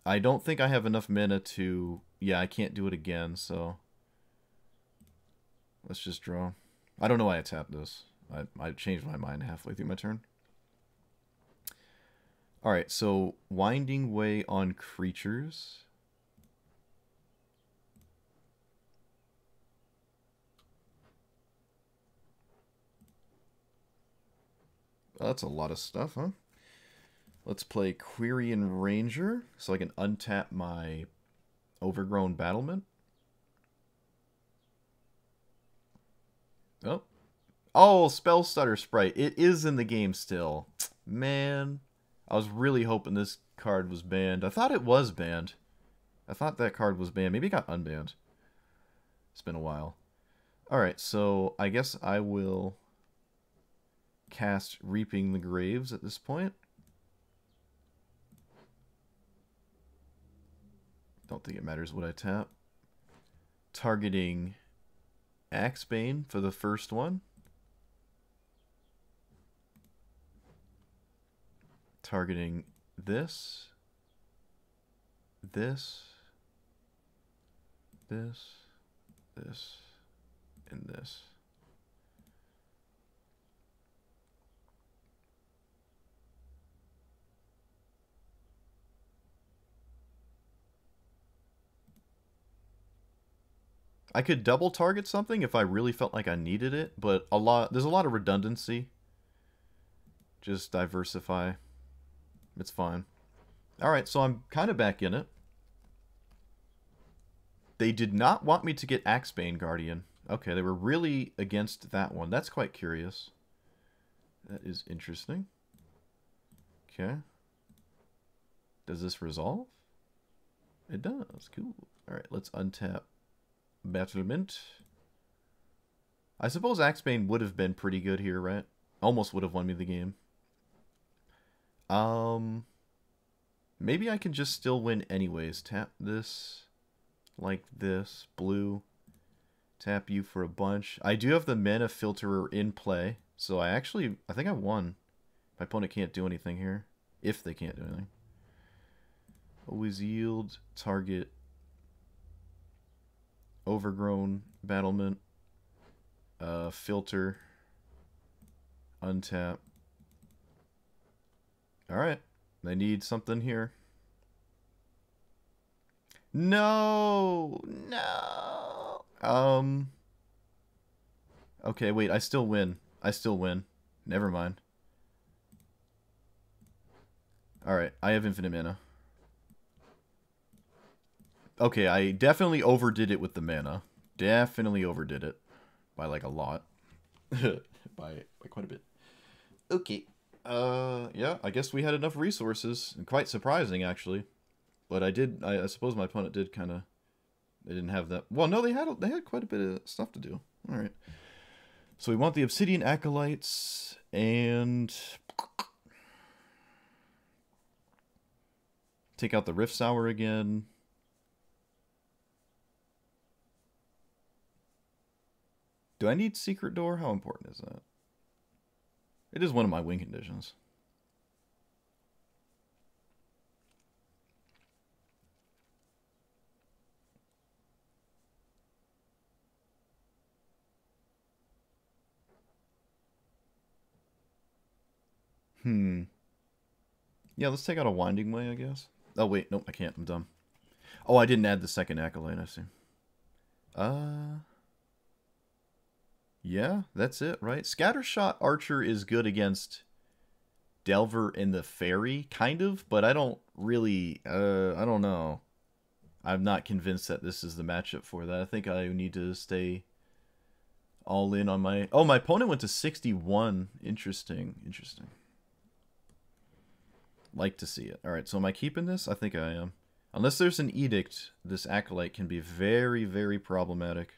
I don't think I have enough mana to... Yeah, I can't do it again, so... Let's just draw. I don't know why I tapped this. I changed my mind halfway through my turn. Alright, so Winding Way on creatures. That's a lot of stuff, huh? Let's play Quirion Ranger, so I can untap my Overgrown Battlement. Oh. Oh, Spell Stutter Sprite. It is in the game still. Man. I was really hoping this card was banned. I thought it was banned. I thought that card was banned. Maybe it got unbanned. It's been a while. Alright, so I guess I will cast Reaping the Graves at this point. Don't think it matters what I tap. Targeting Axebane for the first one. Targeting this, this, this, this, and this. I could double target something if I really felt like I needed it, but there's a lot of redundancy. Just diversify. It's fine. Alright, so I'm kind of back in it. They did not want me to get Axebane Guardian. Okay, they were really against that one. That's quite curious. That is interesting. Okay. Does this resolve? It does. Cool. Alright, let's untap Battlement. I suppose Axebane would have been pretty good here, right? Almost would have won me the game. Maybe I can just still win anyways. Tap this like this. Blue. Tap you for a bunch. I do have the mana filterer in play, so I think I won. My opponent can't do anything here. If they can't do anything. Always yield. Target. Overgrown Battlement. Filter. Untap. Alright. They need something here. No! No! Okay, wait. I still win. I still win. Never mind. Alright. I have infinite mana. Okay, I definitely overdid it with the mana. Definitely overdid it. By, like, a lot. by quite a bit. Okay. Yeah, I guess we had enough resources. And quite surprising, actually. But I suppose my opponent did kind of... They didn't have that... Well, no, they had quite a bit of stuff to do. Alright. So we want the Obsidian Acolytes, and... Take out the Rift Sour again. Do I need Secret Door? How important is that? It is one of my win conditions. Yeah, let's take out a Winding Way, I guess. Oh, wait. Nope, I can't. I'm dumb. Oh, I didn't add the second Acolyte, I see. Yeah, that's it, right? Scattershot Archer is good against Delver and the Fairy, kind of, but I don't really, I don't know. I'm not convinced that this is the matchup for that. I think I need to stay all in on my... Oh, my opponent went to 61. Interesting, interesting. Like to see it. Alright, so am I keeping this? I think I am. Unless there's an edict, this Acolyte can be very, very problematic.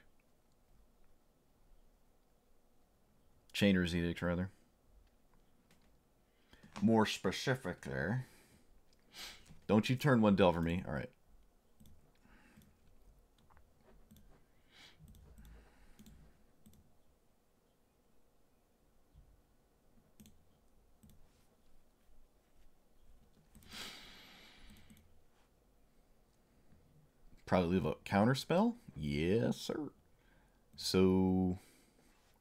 Chainer's Edict, rather. More specific there. Don't you turn one Delver me. Alright. Probably leave a counter spell? Yes, sir. So,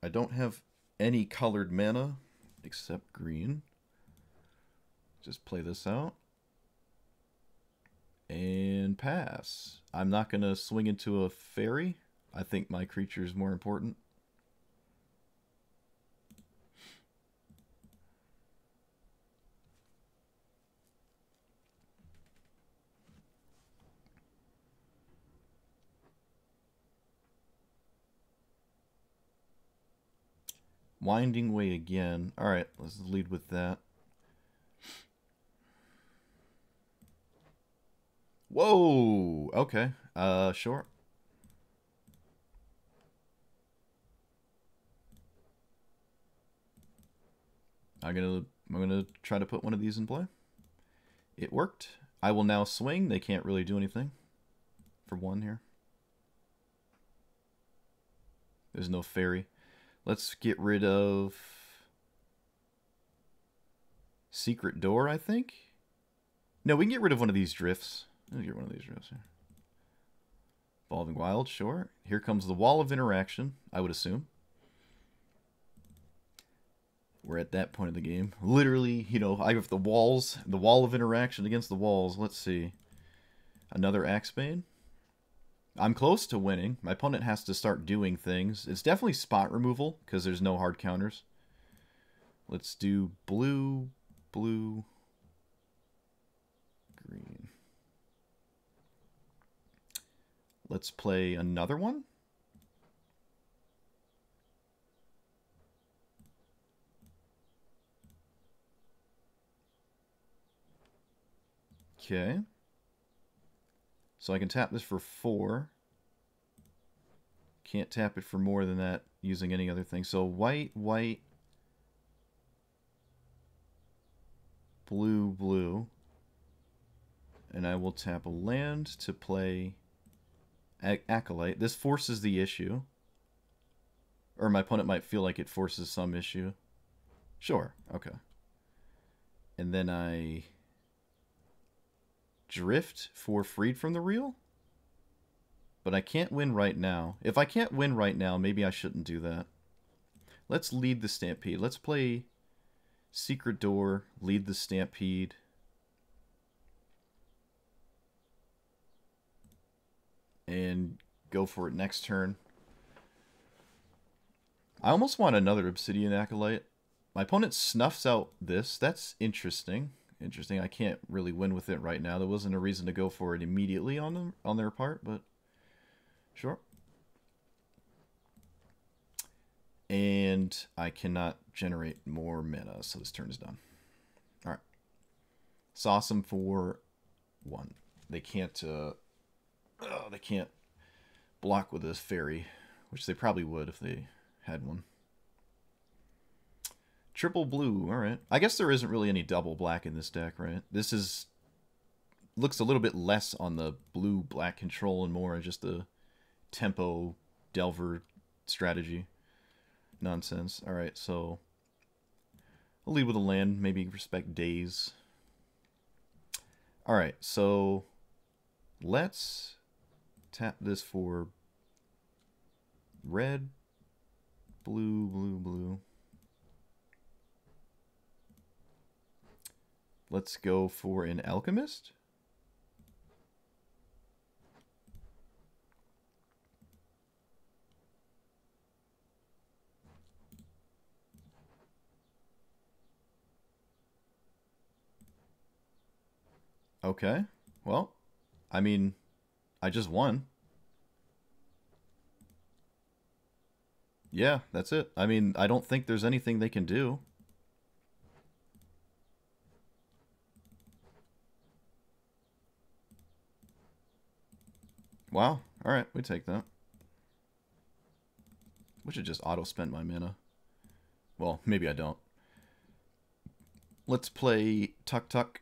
I don't have any colored mana except green. Just play this out. And pass. I'm not going to swing into a fairy. I think my creature is more important. Winding Way again. Alright, let's lead with that. Whoa! Okay. Sure. I'm gonna try to put one of these in play. It worked. I will now swing. They can't really do anything for one here. There's no fairy. Let's get rid of Secret Door, I think. No, we can get rid of one of these drifts. Let's get one of these drifts here. Evolving Wild, sure. Here comes the Wall of Interaction, I would assume. We're at that point of the game. Literally, you know, I have the walls, the Wall of Interaction against the walls. Let's see. Another Axebane. I'm close to winning. My opponent has to start doing things. It's definitely spot removal, because there's no hard counters. Let's do blue, blue, green. Let's play another one. Okay. So I can tap this for 4. Can't tap it for more than that using any other thing. So white, white, blue, blue. And I will tap a land to play Acolyte. This forces the issue. Or my opponent might feel like it forces some issue. Sure, okay. And then I drift for Freed from the Real? But I can't win right now. If I can't win right now, maybe I shouldn't do that. Let's lead the Stampede. Let's play Secret Door, lead the Stampede. And go for it next turn. I almost want another Obsidian Acolyte. My opponent snuffs out this. That's interesting. Interesting. I can't really win with it right now. There wasn't a reason to go for it immediately on their part, but sure. And I cannot generate more mana, so this turn is done. All right. Sauce them for 1. They can't. They can't block with this fairy, which they probably would if they had one. Triple blue, alright. I guess there isn't really any double black in this deck, right? This is... looks a little bit less on the blue-black control and more just the tempo Delver strategy. nonsense. Alright, so I'll lead with a land, maybe respect days. Alright, so let's tap this for red, blue, blue, blue. Let's go for an alchemist. Okay. Well, I mean, I just won. Yeah, that's it. I mean, I don't think there's anything they can do. Wow. Alright, we take that. We should just auto-spend my mana. Well, maybe I don't. Let's play Tuk Tuk.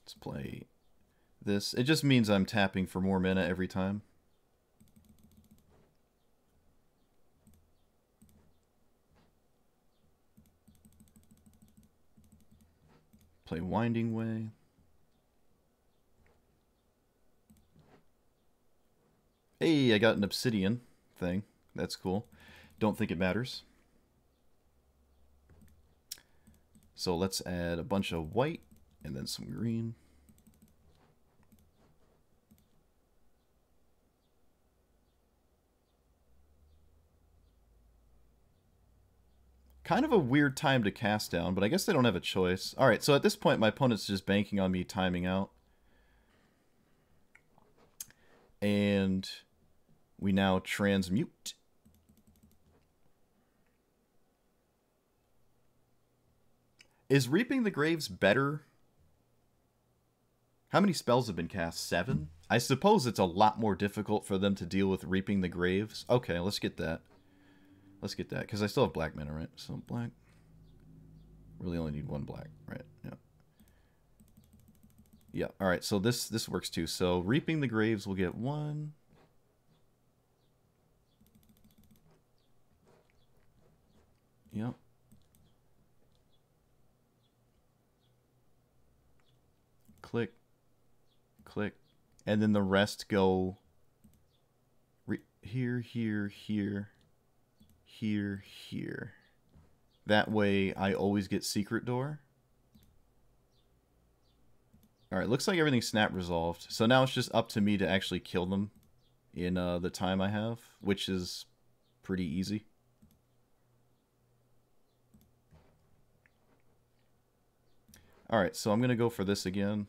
Let's play this. It just means I'm tapping for more mana every time. Play Winding Way. Hey, I got an obsidian thing. That's cool. Don't think it matters. So let's add a bunch of white and then some green. Kind of a weird time to cast down, but I guess they don't have a choice. Alright, so at this point my opponent's just banking on me timing out. And we now transmute. Is Reaping the Graves better? How many spells have been cast? 7? I suppose it's a lot more difficult for them to deal with Reaping the Graves. Okay, let's get that. Let's get that, because I still have black mana, right? So black. Really only need one black, right? Yeah. Yeah, alright, so this works too. So Reaping the Graves will get 1. Yep. Click. Click. And then the rest go here, here, here, here, here. That way I always get Secret Door. Alright, looks like everything's snap resolved. So now it's just up to me to actually kill them in the time I have, which is pretty easy. Alright, so I'm going to go for this again.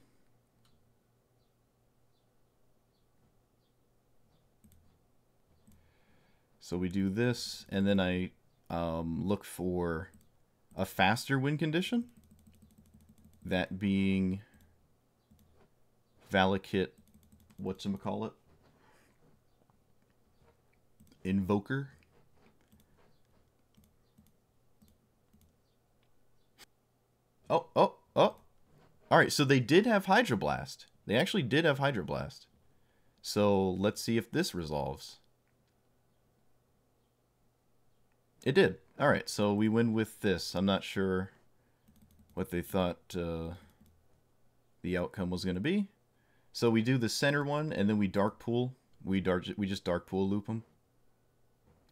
So we do this, and then I look for a faster win condition. That being Valakut, whatchamacallit? Invoker. Oh. Alright, so they did have Hydroblast. They actually did have Hydroblast. So let's see if this resolves. It did. Alright, so we win with this. I'm not sure what they thought the outcome was going to be. So we do the center one, and then we Dark Pool. We just Dark Pool loop them.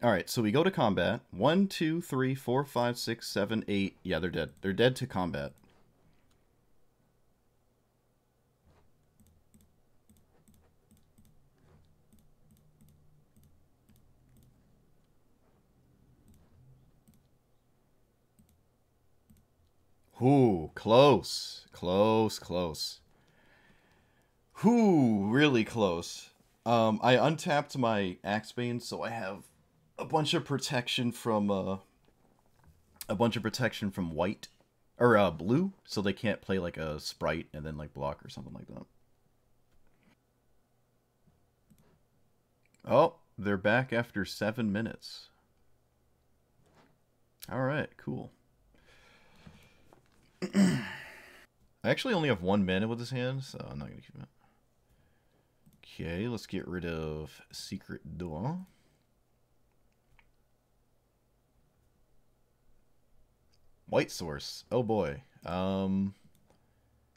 Alright, so we go to combat. 1, 2, 3, 4, 5, 6, 7, 8. Yeah, they're dead. They're dead to combat. Ooh, close. Close. Ooh, really close. I untapped my Axebane, so I have a bunch of protection from white or blue, so they can't play like a sprite and then like block or something like that. Oh, they're back after 7 minutes. All right, cool. I actually only have 1 mana with this hand, so I'm not going to keep it. Okay, let's get rid of Secret Door. White Source. Oh boy.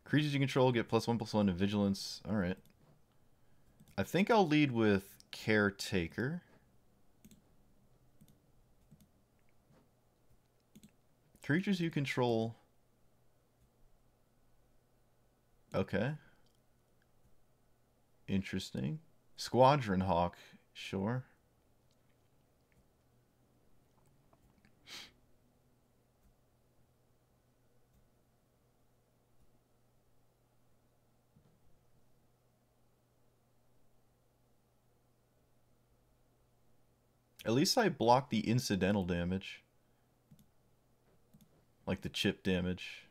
Creatures you control get +1/+1 in Vigilance. Alright. I think I'll lead with Caretaker. Creatures you control. Okay. Interesting. Squadron Hawk. Sure. At least I blocked the incidental damage. Like the chip damage.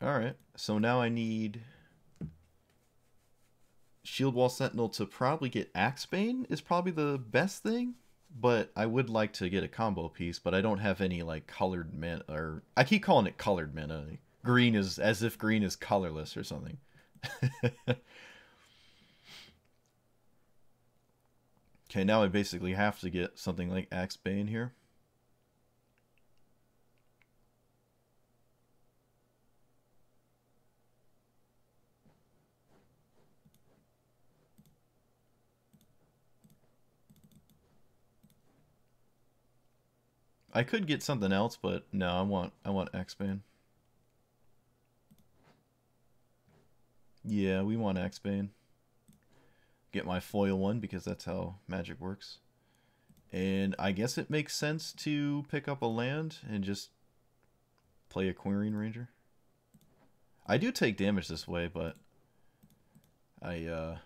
Alright, so now I need Shield Wall Sentinel to probably get Axebane is probably the best thing. But I would like to get a combo piece, but I don't have any like colored mana, or I keep calling it colored mana. Green is as if green is colorless or something. Okay, now I basically have to get something like Axebane here. I could get something else, but no, I want Axebane. Yeah, we want Axebane. Get my foil one because that's how Magic works. And I guess it makes sense to pick up a land and just play a Quirion Ranger. I do take damage this way, but I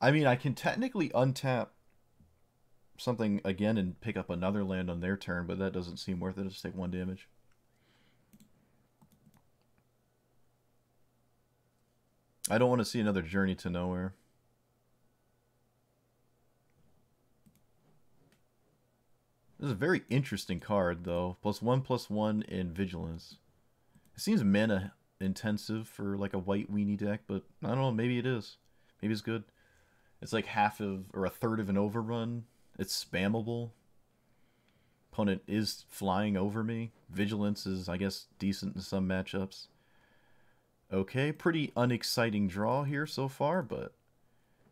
mean I can technically untap something again and pick up another land on their turn, but that doesn't seem worth it. Just take 1 damage. I don't want to see another Journey to Nowhere. This is a very interesting card, though. +1/+1 in Vigilance. It seems mana intensive for like a white weenie deck, but I don't know. Maybe it is. Maybe it's good. It's like half of or a third of an overrun. It's spammable. Opponent is flying over me. Vigilance is, I guess, decent in some matchups. Okay, pretty unexciting draw here so far, but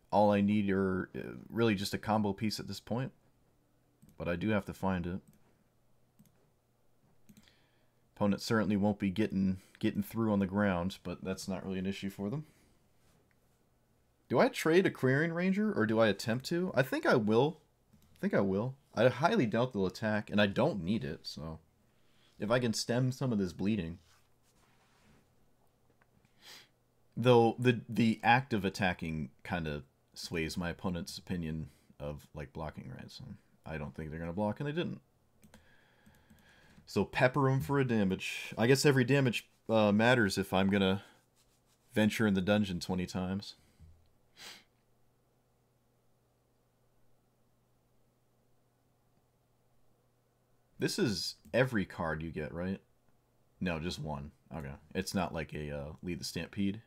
all I need are really just a combo piece at this point. But I do have to find it. Opponent certainly won't be getting through on the ground, but that's not really an issue for them. Do I trade a Quirion Ranger, or do I attempt to? I think I will. I highly doubt they'll attack, and I don't need it, so... If I can stem some of this bleeding... Though, the act of attacking kind of sways my opponent's opinion of, like, blocking, right? So, I don't think they're going to block, and they didn't. So, pepper them for a damage. I guess every damage matters if I'm going to venture in the dungeon 20 times. This is every card you get, right? No, just one. Okay. It's not like a Lead the Stampede.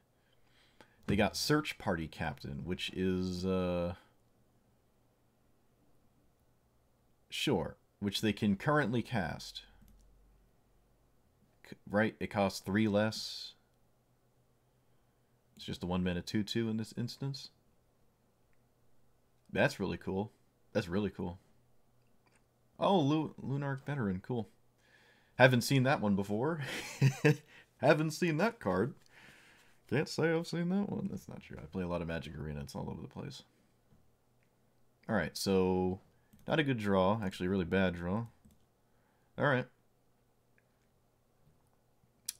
They got Search Party Captain, which is... Sure. Which they can currently cast. Right? It costs 3 less. It's just a 1-mana 2/2 in this instance. That's really cool. That's really cool. Oh, Lunarch Veteran. Cool. Haven't seen that one before. Haven't seen that card. Can't say I've seen that one. That's not true. I play a lot of Magic Arena. It's all over the place. Alright, so... Not a good draw. Actually, a really bad draw. Alright.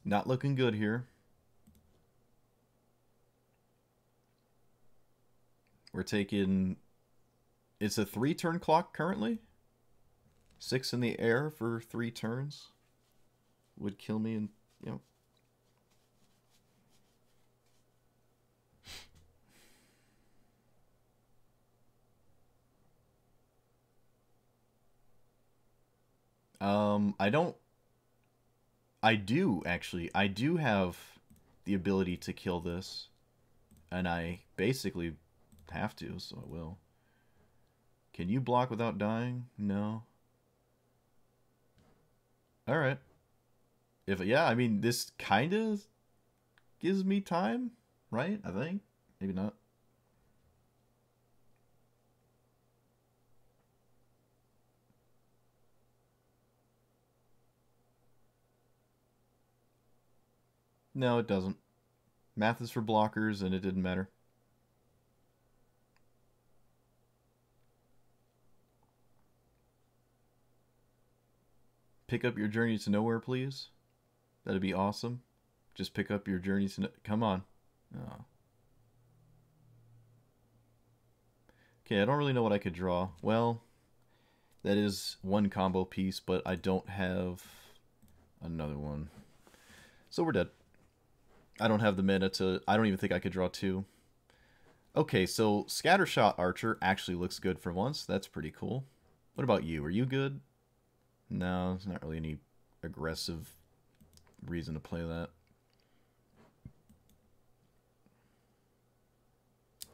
Not looking good here. We're taking... It's a 3-turn clock currently. 6 in the air for 3 turns. would kill me, and you know. I don't. I do actually. I do have the ability to kill this, and I basically have to, so I will. Can you block without dying? No. All right. If yeah, I mean this kind of gives me time, right? I think maybe not. No, it doesn't. Math is for blockers, and it didn't matter. Pick up your journey to nowhere, please. That'd be awesome. Just pick up your journey to come on. Oh. Okay, I don't really know what I could draw. Well, that is one combo piece, but I don't have another one. So we're dead. I don't have the mana to... I don't even think I could draw two. Okay, so Scattershot Archer actually looks good for once. That's pretty cool. What about you? Are you good? No, there's not really any aggressive reason to play that.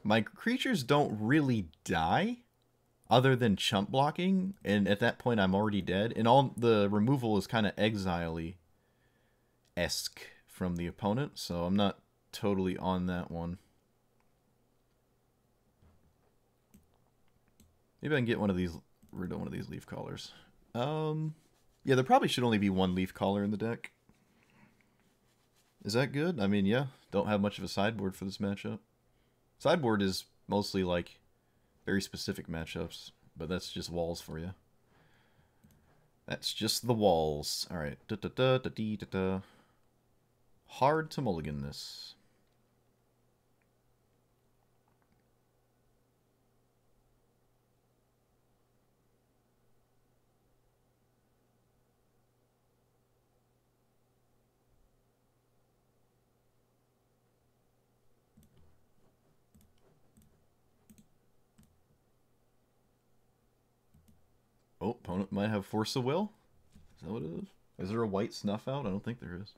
My creatures don't really die other than chump blocking, and at that point I'm already dead. And all the removal is kind of exile-y esque from the opponent, so I'm not totally on that one. Maybe I can get one of these, rid of one of these leaf callers. Yeah, there probably should only be one leaf caller in the deck. Is that good? I mean, yeah, don't have much of a sideboard for this matchup. Sideboard is mostly like very specific matchups, but that's just walls for you. That's just the walls. All right. Da da da da dee da da. Hard to mulligan this. Oh, opponent might have Force of Will? Is that what it is? Is there a white snuff out? I don't think there is.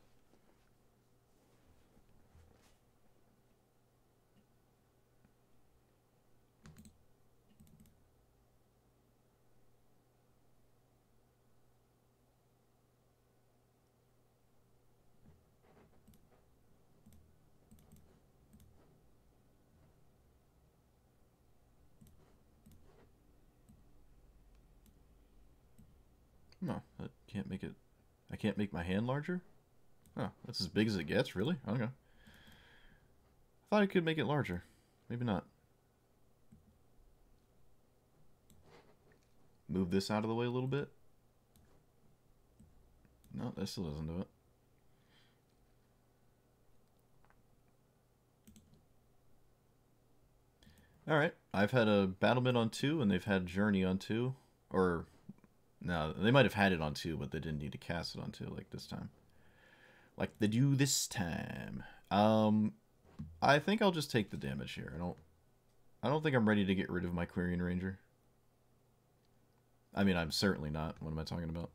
No, that can't make it... I can't make my hand larger? Oh, that's as big as it gets, really? Okay. I thought I could make it larger. Maybe not. Move this out of the way a little bit. No, that still doesn't do it. Alright, I've had a Battlement on 2, and they've had Journey on 2. Or, no, they might have had it on 2, but they didn't need to cast it on 2 like this time. Like they do this time. I think I'll just take the damage here. I don't think I'm ready to get rid of my Quirion Ranger. I mean, I'm certainly not. What am I talking about?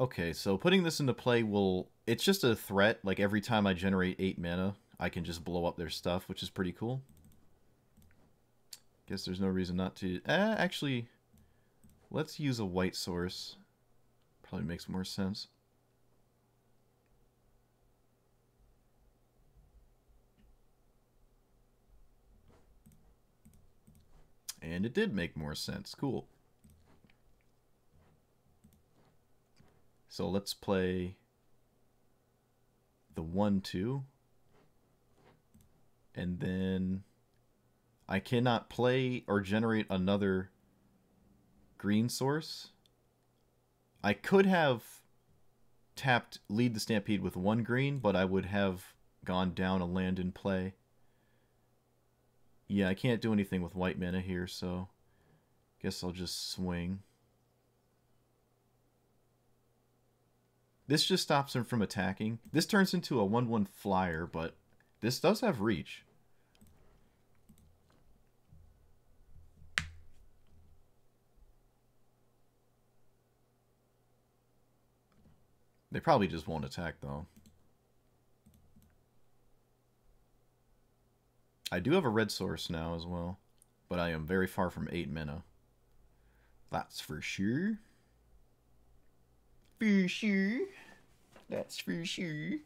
Okay, so putting this into play will... It's just a threat. Like, every time I generate 8 mana, I can just blow up their stuff, which is pretty cool. Guess there's no reason not to... actually, let's use a white source. Probably makes more sense. And it did make more sense. Cool. So let's play the 1-2. And then I cannot play or generate another green source. I could have tapped Lead the Stampede with 1 green, but I would have gone down a land in play. Yeah, I can't do anything with white mana here, so guess I'll just swing. This just stops him from attacking. This turns into a 1/1 flyer, but this does have reach. They probably just won't attack, though. I do have a red source now as well, but I am very far from 8 mana. That's for sure. For sure. That's for sure.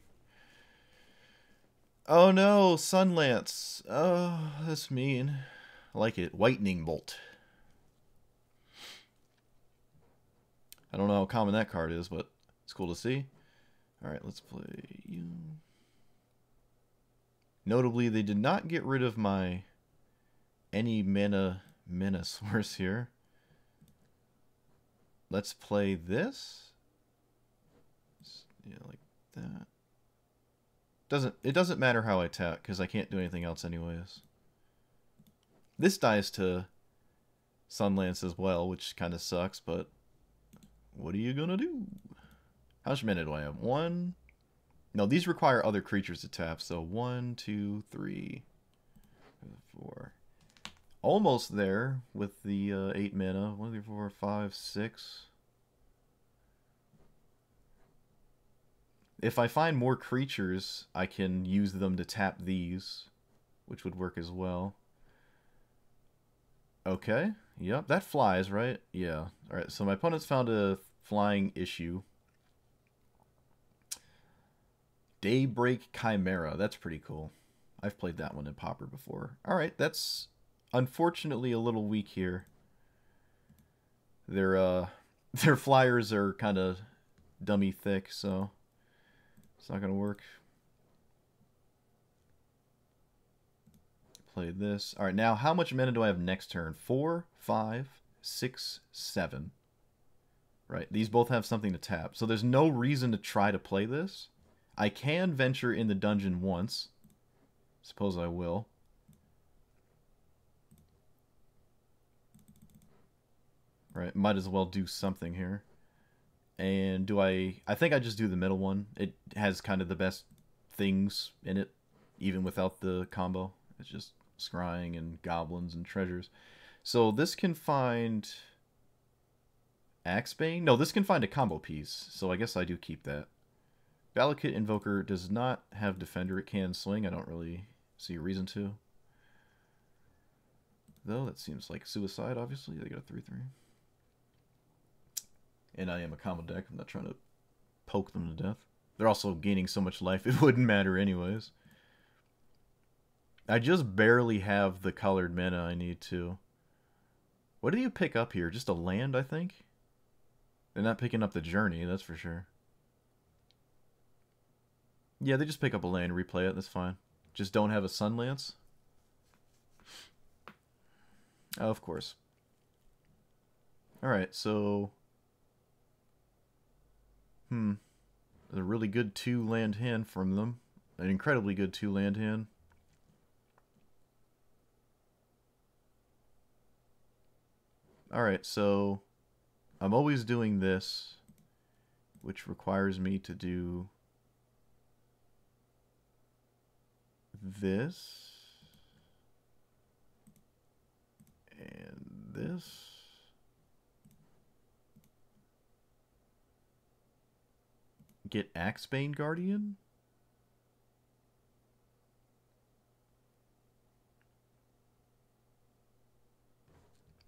Oh no, Sunlance. Oh, that's mean. I like it. Whitening Bolt. I don't know how common that card is, but it's cool to see. Alright, let's play you. Notably, they did not get rid of my any mana source here. Let's play this. Yeah, like that. It doesn't matter how I tap, because I can't do anything else anyways. This dies to Sunlance as well, which kind of sucks, but what are you gonna do? How much mana do I have? 1. No, these require other creatures to tap, so 1, 2, 3, 4. Almost there with the 8 mana. 1, 3, 4, 5, 6. If I find more creatures, I can use them to tap these, which would work as well. Okay, yep, that flies, right? Yeah. Alright, so my opponent's found a flying issue. Daybreak Chimera, that's pretty cool. I've played that one in Pauper before. Alright, that's unfortunately a little weak here. Their flyers are kind of dummy thick, so it's not going to work. Play this. Alright, now how much mana do I have next turn? 4, 5, 6, 7. Right, these both have something to tap. So there's no reason to try to play this. I can venture in the dungeon once. Suppose I will. Right, might as well do something here. And do I think I just do the middle one. It has kind of the best things in it, even without the combo. It's just scrying and goblins and treasures. So this can find Axebane? No, this can find a combo piece. So I guess I do keep that. Valakut Invoker does not have Defender. It can swing. I don't really see a reason to. Though, that seems like suicide, obviously. They got a 3/3. And I am a combo deck. I'm not trying to poke them to death. They're also gaining so much life, it wouldn't matter anyways. I just barely have the colored mana I need to. What do you pick up here? Just a land, I think? They're not picking up the Journey, that's for sure. Yeah, they just pick up a land and replay it. That's fine. Just don't have a Sunlance? Oh, of course. Alright, so... a really good 2-land hand from them. An incredibly good 2-land hand. Alright, so... I'm always doing this, which requires me to do... this and this. Get Axebane Guardian?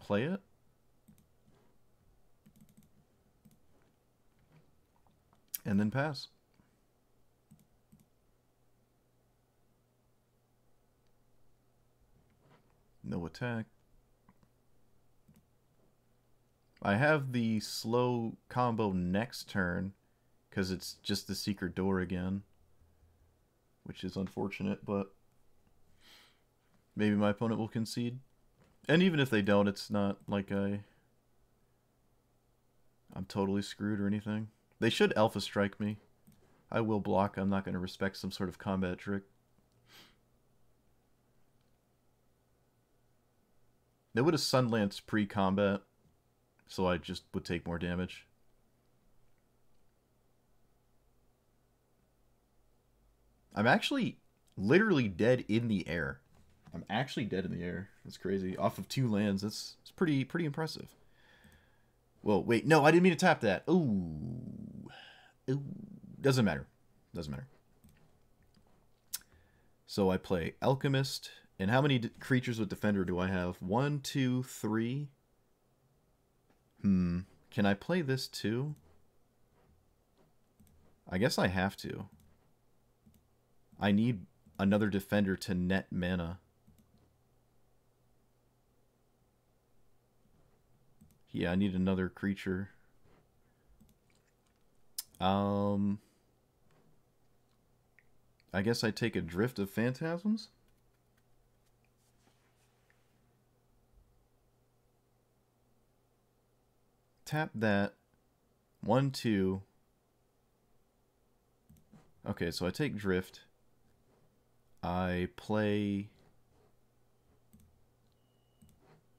Play it? And then pass. No attack. I have the slow combo next turn because it's just the secret door again, which is unfortunate, but maybe my opponent will concede. And even if they don't, it's not like I'm totally screwed or anything. They should Alpha Strike me. I will block. I'm not going to respect some sort of combat trick. They would have Sunlance pre-combat, so I just would take more damage. I'm actually literally dead in the air. I'm actually dead in the air. That's crazy. Off of 2 lands. That's pretty impressive. Well, wait. No, I didn't mean to tap that. Ooh. Ooh. Doesn't matter. Doesn't matter. So I play Alchemist. And how many creatures with Defender do I have? 1, 2, 3. Can I play this too? I guess I have to. I need another Defender to net mana. Yeah, I need another creature. I guess I take a Drift of Phantasms? Tap that. 1, 2. Okay, so I take Drift. I play...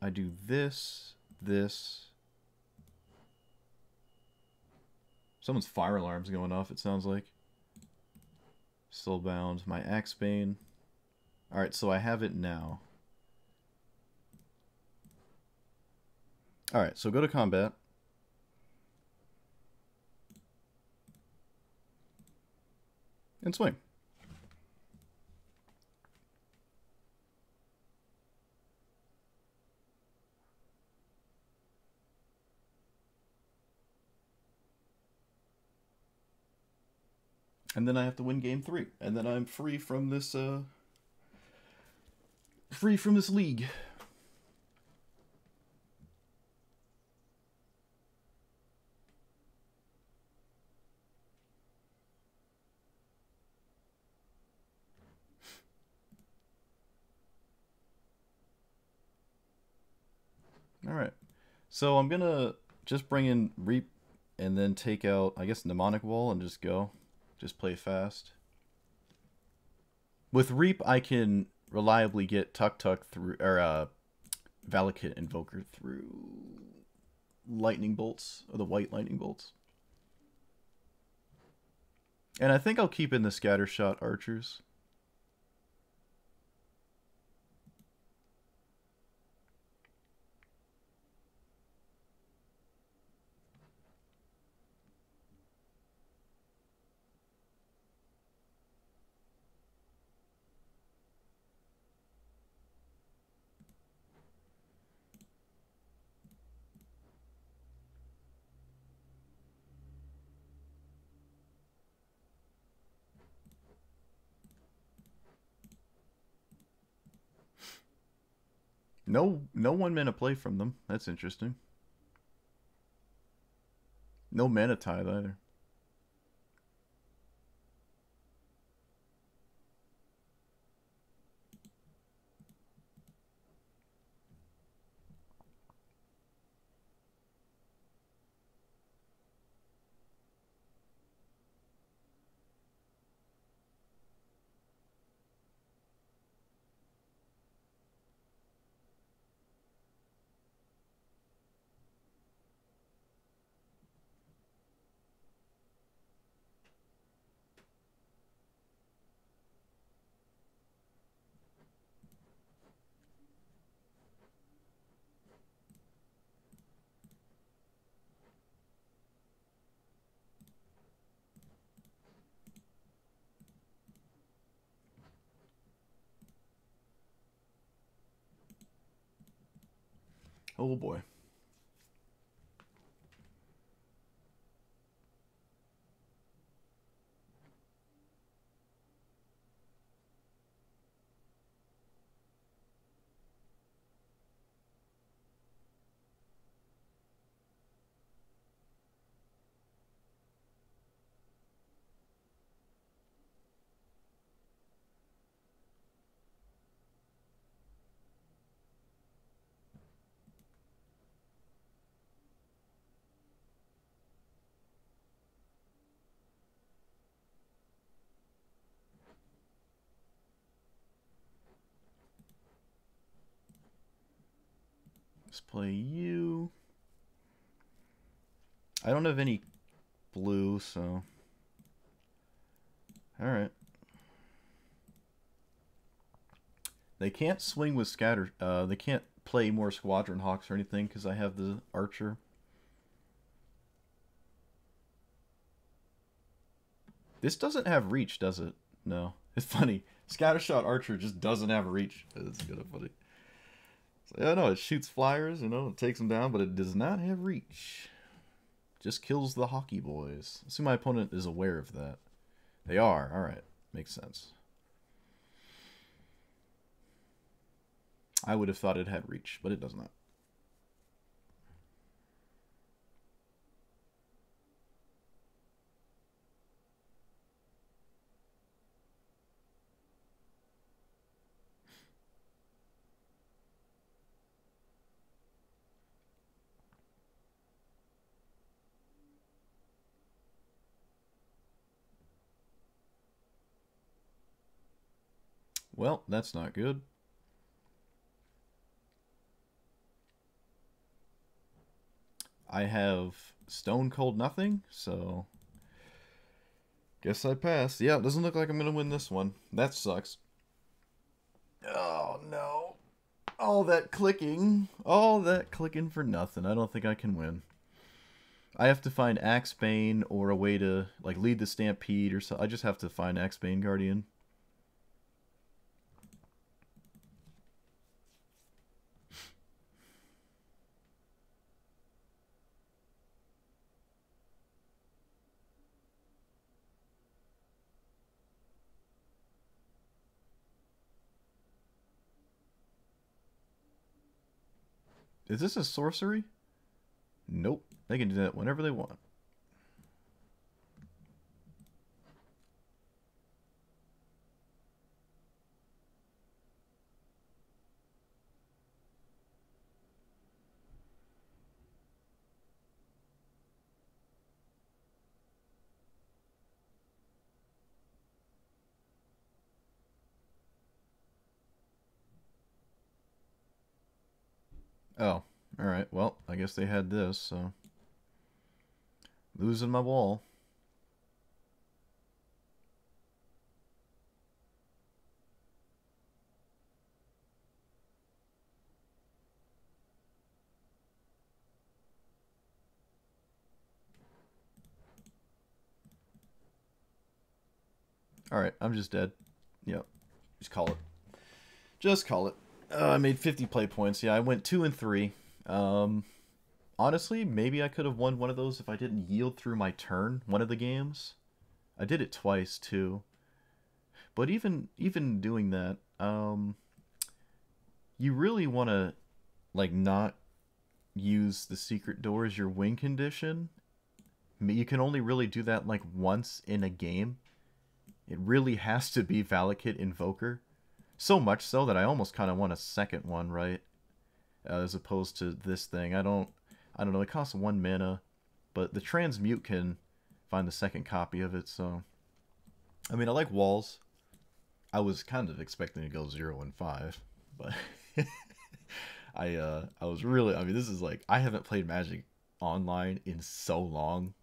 I do this, this. Someone's fire alarm's going off, it sounds like. Still bound. My Axebane. Alright, so I have it now. Alright, so go to combat. And swing. And then I have to win game 3. And then I'm free from this, league. Alright. So I'm gonna just bring in Reap and then take out, I guess, Mnemonic Wall and just go. Just play fast. With Reap, I can reliably get Tuk through, or Valakut Invoker through Lightning Bolts, or the White Lightning Bolts. And I think I'll keep in the Scattershot Archers. No 1-mana play from them. That's interesting. No Mana Tithe either. Oh boy. Let's play you. I don't have any blue, so... Alright. They can't swing with scatter. They can't play more Squadron Hawks or anything because I have the Archer. This doesn't have reach, does it? No. It's funny. Scattershot Archer just doesn't have reach. It's kind of funny. So, yeah, no, it shoots flyers, you know, it takes them down, but it does not have reach. Just kills the hockey boys. I assume my opponent is aware of that. They are. Alright. Makes sense. I would have thought it had reach, but it does not. Well, that's not good. I have Stone Cold Nothing, so guess I passed. Yeah, it doesn't look like I'm going to win this one. That sucks. Oh, no. All that clicking. All that clicking for nothing. I don't think I can win. I have to find Axebane or a way to like lead the Stampede or so. I just have to find Axebane Guardian. Is this a sorcery? Nope. They can do that whenever they want. Oh, alright. Well, I guess they had this, so... Losing my wall. Alright, I'm just dead. Yep. Just call it. Just call it. I made 50 play points. Yeah, I went 2 and 3. Honestly, maybe I could have won one of those if I didn't yield through my turn one of the games. I did it twice too. But even doing that, you really want to like not use the secret door as your win condition. You can only really do that like once in a game. It really has to be Valakut Invoker. So much so that I almost kind of want a second one, right? As opposed to this thing. I don't know, it costs 1 mana, but the Transmute can find the second copy of it, so... I mean, I like walls. I was kind of expecting to go 0 and 5, but... I was really... I mean, this is like... I haven't played Magic Online in so long,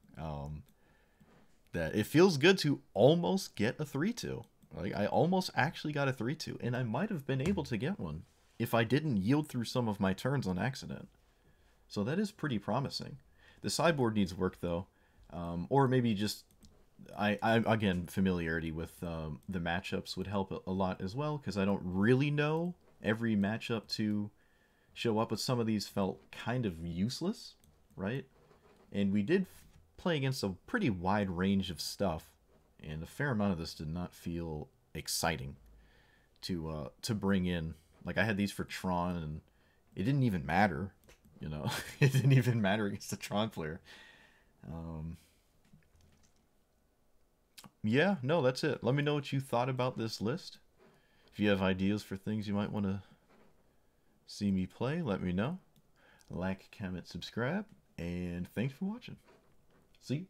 that it feels good to almost get a 3-2. Like, I almost actually got a 3-2, and I might have been able to get one if I didn't yield through some of my turns on accident. So that is pretty promising. The sideboard needs work, though. Or maybe just... I again, familiarity with the matchups would help a lot as well, because I don't really know every matchup to show up, but some of these felt kind of useless, right? And we did play against a pretty wide range of stuff, and a fair amount of this did not feel exciting to bring in. Like, I had these for Tron, and it didn't even matter, you know? It didn't even matter against the Tron player. Yeah, no, that's it. Let me know what you thought about this list. If you have ideas for things you might want to see me play, let me know. Like, comment, subscribe, and thanks for watching. See you.